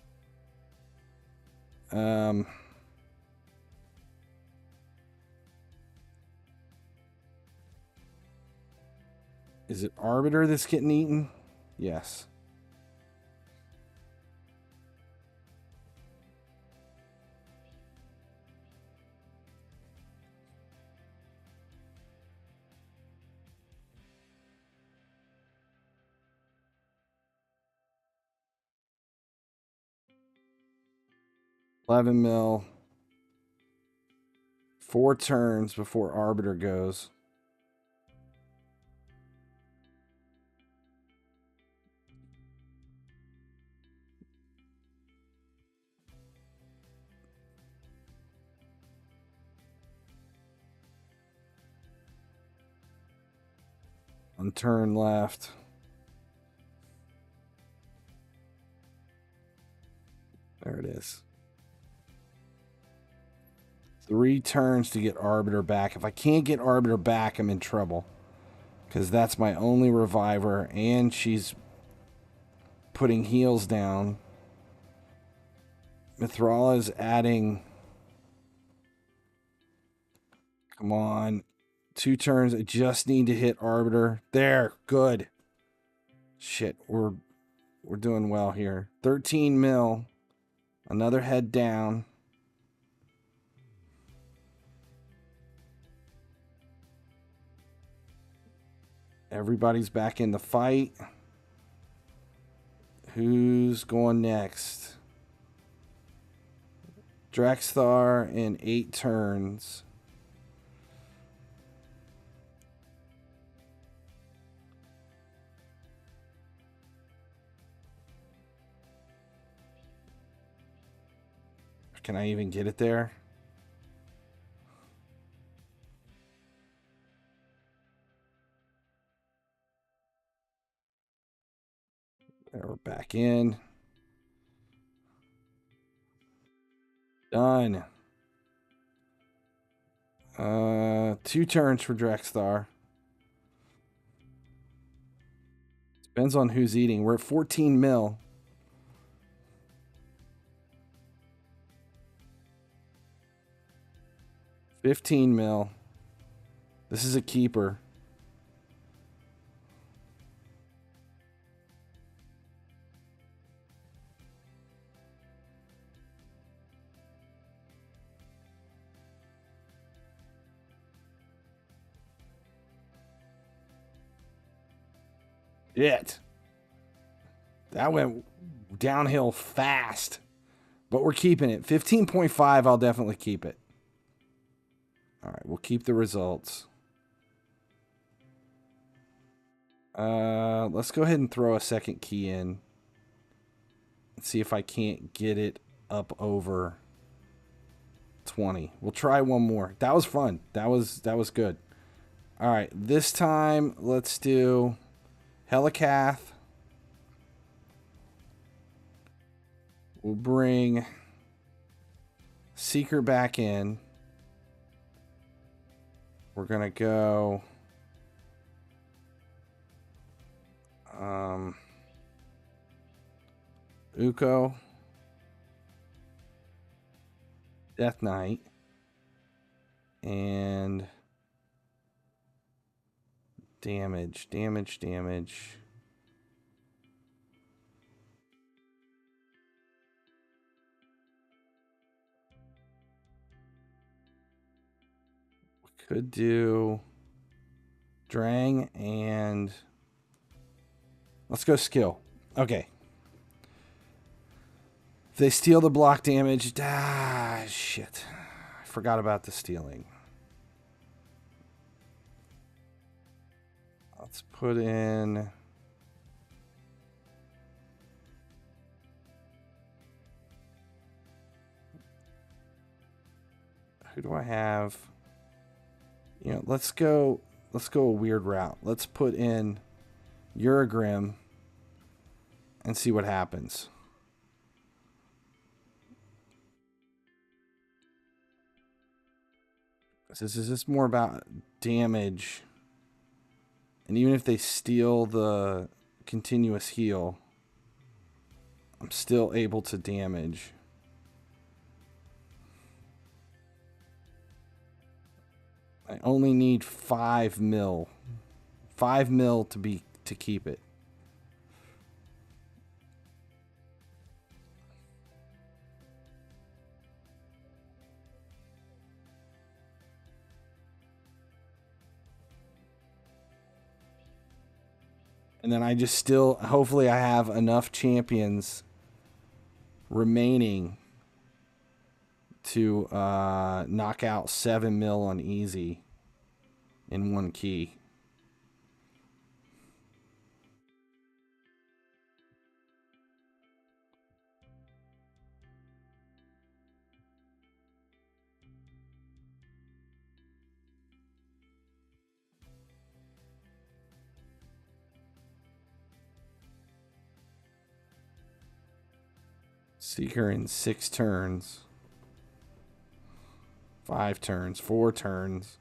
Is it Arbiter that's getting eaten? Yes. $11 mil. 4 turns before Arbiter goes. One turn left. There it is. 3 turns to get Arbiter back. If I can't get Arbiter back, I'm in trouble. Because that's my only reviver. And she's putting heals down. Mithrala is adding... Come on. 2 turns. I just need to hit Arbiter. There. Good. Shit. We're doing well here. 13 mil. Another head down. Everybody's back in the fight. Who's going next? Draxthar in 8 turns. Can I even get it there? There, we're back in. Done. 2 turns for Draxthar. Depends on who's eating. We're at 14 mil. $15 mil. This is a keeper. Shit. That went downhill fast. But we're keeping it. 15.5, I'll definitely keep it. All right, we'll keep the results. Let's go ahead and throw a second key in. Let's see if I can't get it up over 20. We'll try one more. That was fun. That was good. All right, this time let's do Helicath. We'll bring Seeker back in. We're gonna go Uko, Death Knight, and damage. Could do Drang and let's go skill. Okay. If they steal the block damage, shit. I forgot about the stealing. Let's put in who do I have? You know, let's go a weird route. Let's put in Uragrim and see what happens. This is just more about damage. And even if they steal the continuous heal, I'm still able to damage. I only need 5 mil. 5 mil to keep it. And then I just still, hopefully I have enough champions remaining to knock out 7 mil on easy in one key. Seeker in 6 turns. 5 turns, 4 turns.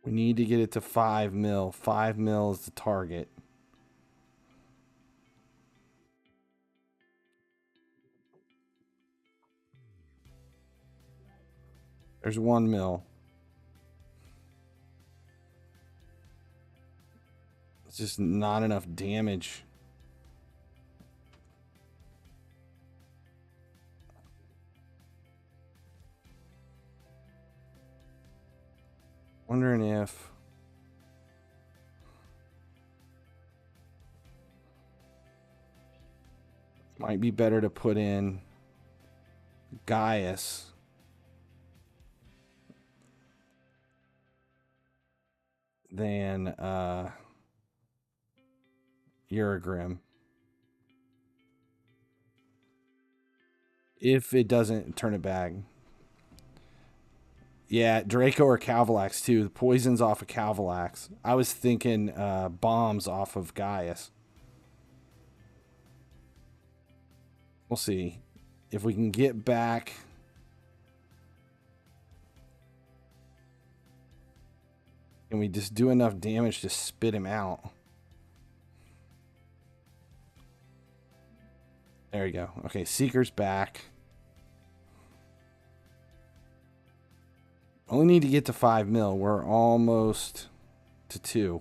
We need to get it to 5 mil. 5 mil is the target. There's 1 mil. It's just not enough damage. Wondering if might be better to put in Gaius than Uragrim. If it doesn't turn it back. Yeah, Draco or Calvalax too. The poison's off of Calvalax. I was thinking bombs off of Gaius. We'll see if we can get back. Can we just do enough damage to spit him out? There we go. Okay, Seeker's back. Only need to get to 5 mil. We're almost to 2.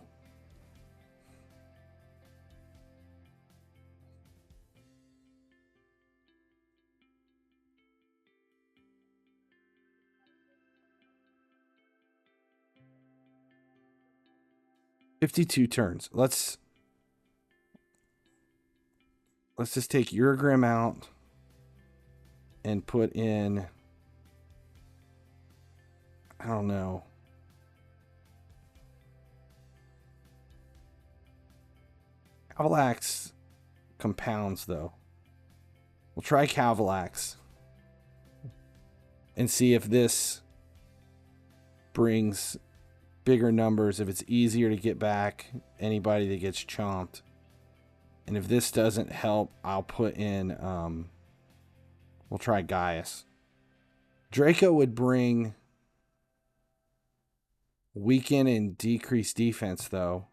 52 turns. Let's just take Urgrim out and put in, I don't know. HELLAPAIN compounds, though. We'll try HELLAPAIN and see if this brings bigger numbers, if it's easier to get back anybody that gets chomped. And if this doesn't help, I'll put in, we'll try Gaius. Draco would bring weaken and decrease defense, though.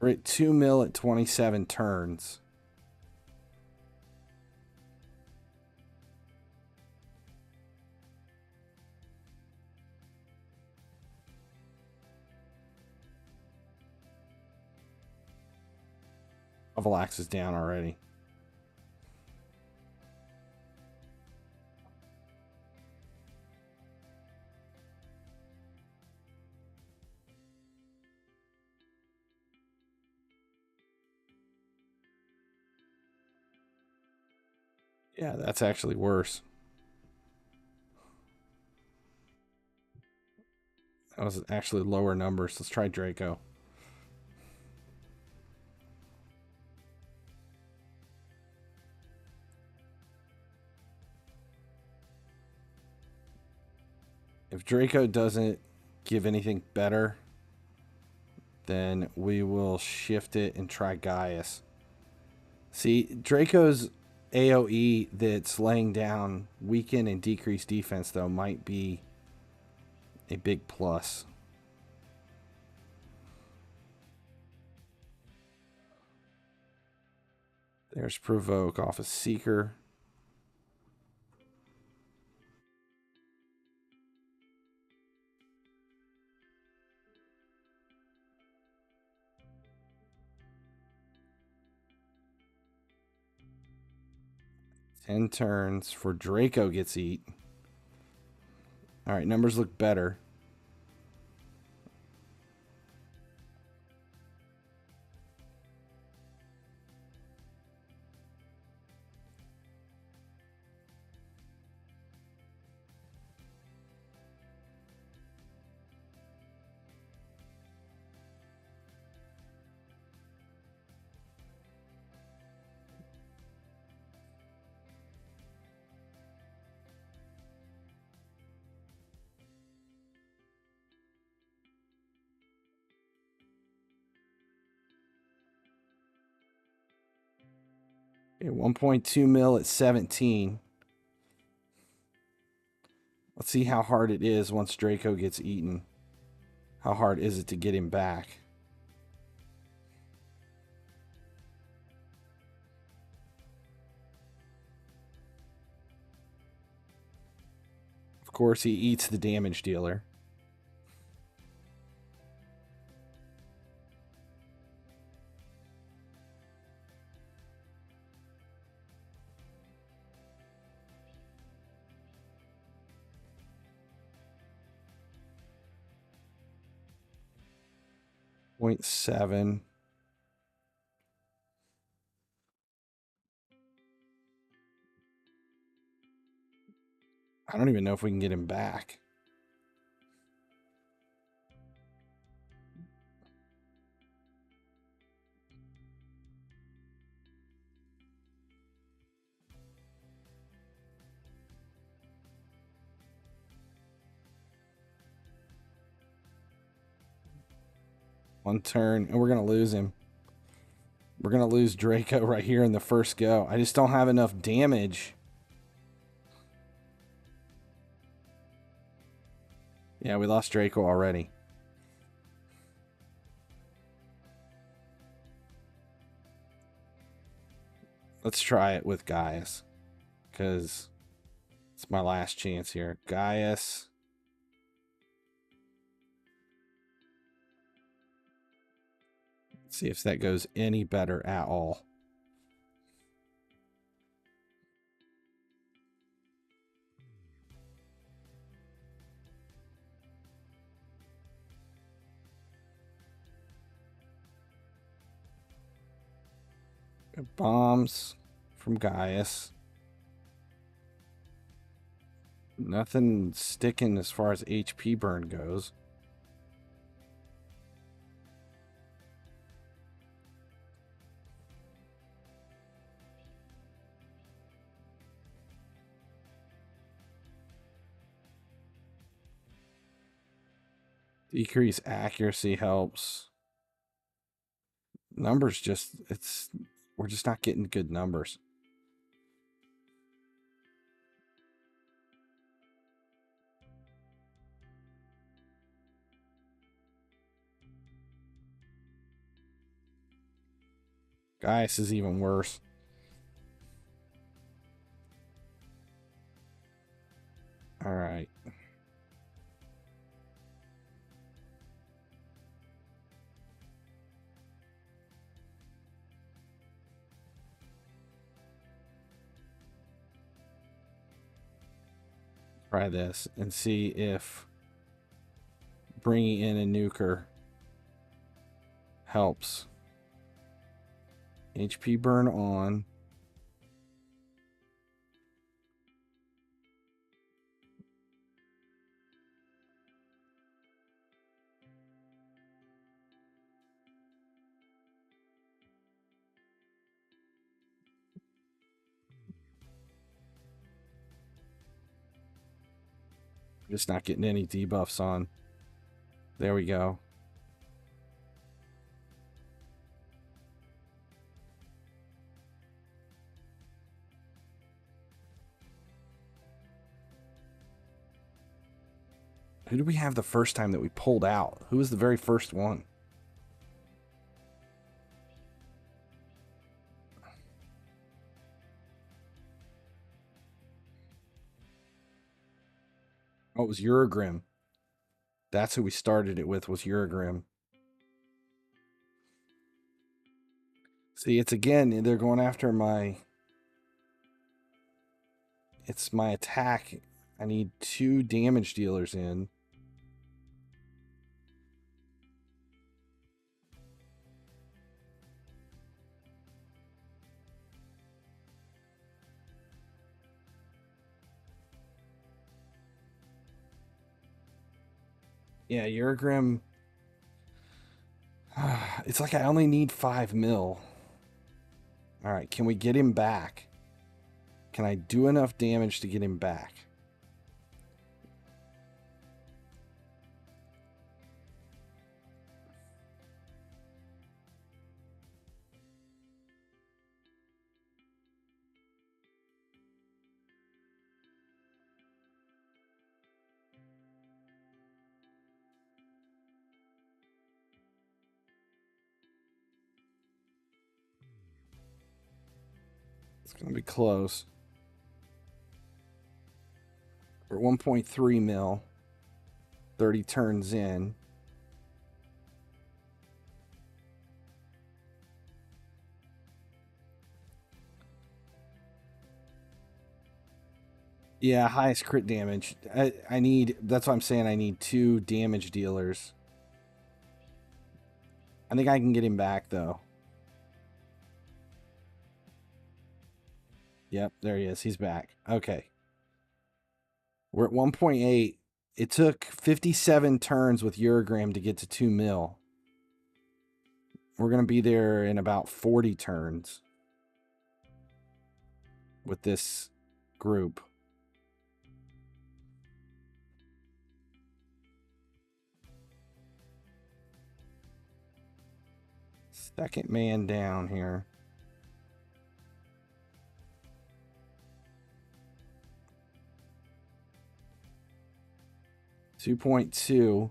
We're at 2 mil at 27 turns. HELLAPAIN is down already. Yeah, that's actually worse. That was actually lower numbers. Let's try Draco. If Draco doesn't give anything better, then we will shift it and try Gaius. See, Draco's AoE that's laying down weaken and decrease defense, though, might be a big plus. There's Provoke off a Seeker. Ten turns for Draco gets eat. All right, numbers look better. Okay, 1.2 mil at 17. Let's see how hard it is once Draco gets eaten. How hard is it to get him back? Of course, he eats the damage dealer. .7. I don't even know if we can get him back. One turn, and we're going to lose him. We're going to lose Draco right here in the first go. I just don't have enough damage. Yeah, we lost Draco already. Let's try it with Gaius, because it's my last chance here. Gaius. See if that goes any better at all. Bombs from Gaius. Nothing sticking as far as HP burn goes. Decrease accuracy helps. Numbers just, we're just not getting good numbers. Gaius is even worse. All right. Try this and see if bringing in a nuker helps. HP burn on. Just not getting any debuffs on. There we go. Who did we have the first time that we pulled out? Who was the very first one? Oh, it was Uragrim. That's who we started it with, was Uragrim. See, it's again, they're going after my... It's my attack. I need 2 damage dealers in. Yeah, Uragrim... It's like I only need 5 mil. Alright, can we get him back? Can I do enough damage to get him back? It's going to be close. We're 1.3 mil. 30 turns in. Yeah, highest crit damage. I need, that's what I'm saying, I need 2 damage dealers. I think I can get him back, though. Yep, there he is. He's back. Okay. We're at 1.8. It took 57 turns with Uragrim to get to 2 mil. We're going to be there in about 40 turns with this group. Second man down here. $2.2.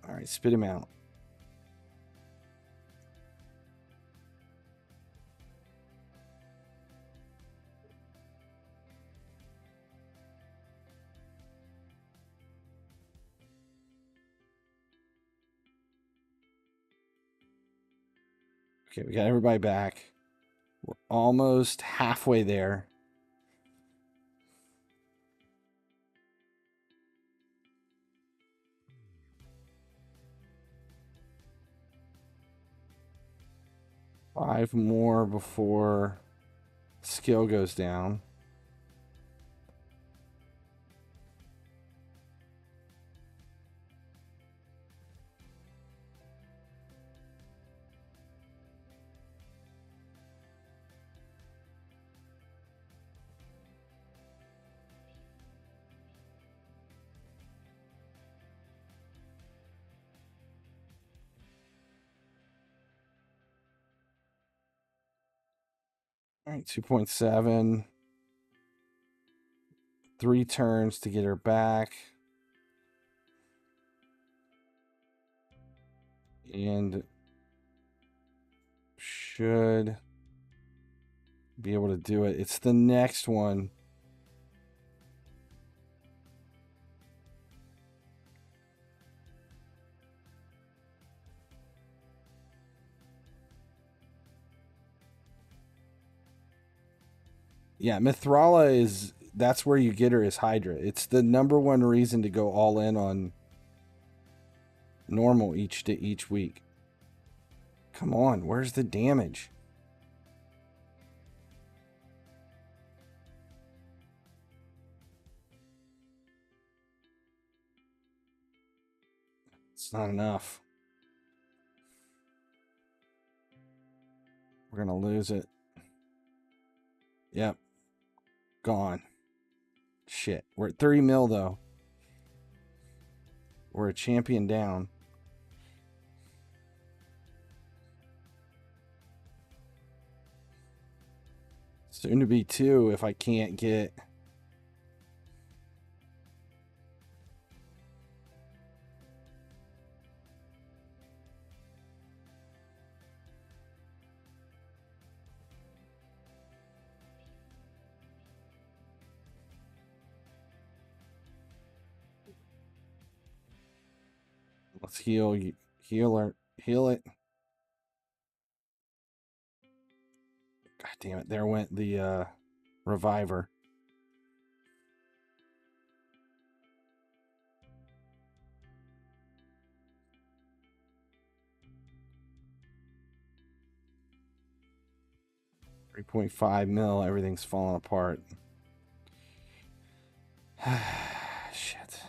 All right, spit him out. Okay, we got everybody back. We're almost halfway there. Five more before skill goes down. All right, 2.7. 3 turns to get her back. And should be able to do it. It's the next one. Yeah, Mithrala is, that's where you get her, is Hydra. It's the #1 reason to go all in on normal each week. Come on, where's the damage? It's not enough. We're gonna lose it. Yep. Gone. Shit. We're at 30 mil though. We're a champion down. Soon to be 2 if I can't get... Let's heal her. Heal it. God damn it. There went the reviver. $3.5 mil. Everything's falling apart. Shit.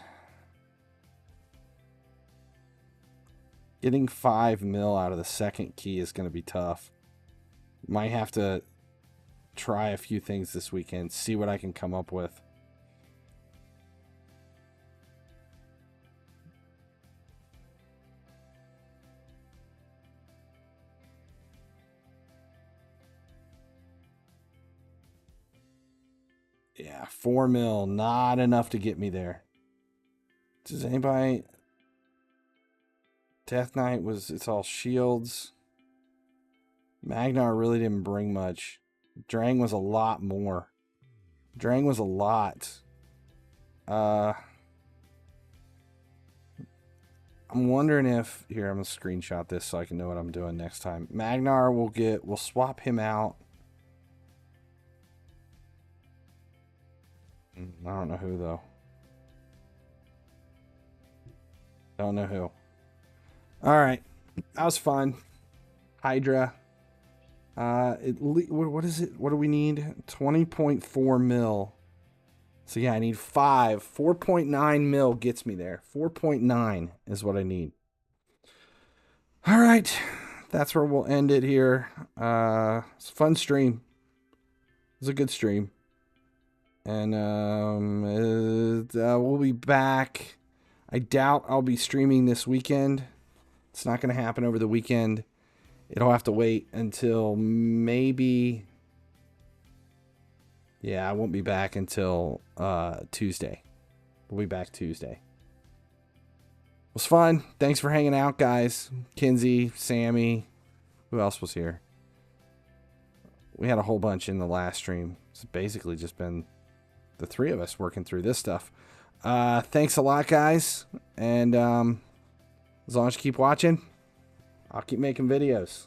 Getting 5 mil out of the second key is going to be tough. Might have to try a few things this weekend. See what I can come up with. Yeah, 4 mil. Not enough to get me there. Does anybody... Death Knight was... It's all shields. Magnar really didn't bring much. Drang was a lot more. Drang was a lot. I'm wondering if... Here, I'm going to screenshot this so I can know what I'm doing next time. Magnar will get... We'll swap him out. I don't know who, though. Don't know who. Alright. That was fun. Hydra. What is it? What do we need? 20.4 mil. So yeah, I need 5. 4.9 mil gets me there. 4.9 is what I need. Alright. That's where we'll end it here. It's a fun stream. It was a good stream. And we'll be back. I doubt I'll be streaming this weekend. It's not going to happen over the weekend. It'll have to wait until maybe... Yeah, I won't be back until Tuesday. We'll be back Tuesday. It was fun. Thanks for hanging out, guys. Kinsey, Sammy. Who else was here? We had a whole bunch in the last stream. It's basically just been the 3 of us working through this stuff. Thanks a lot, guys. And as long as you keep watching, I'll keep making videos.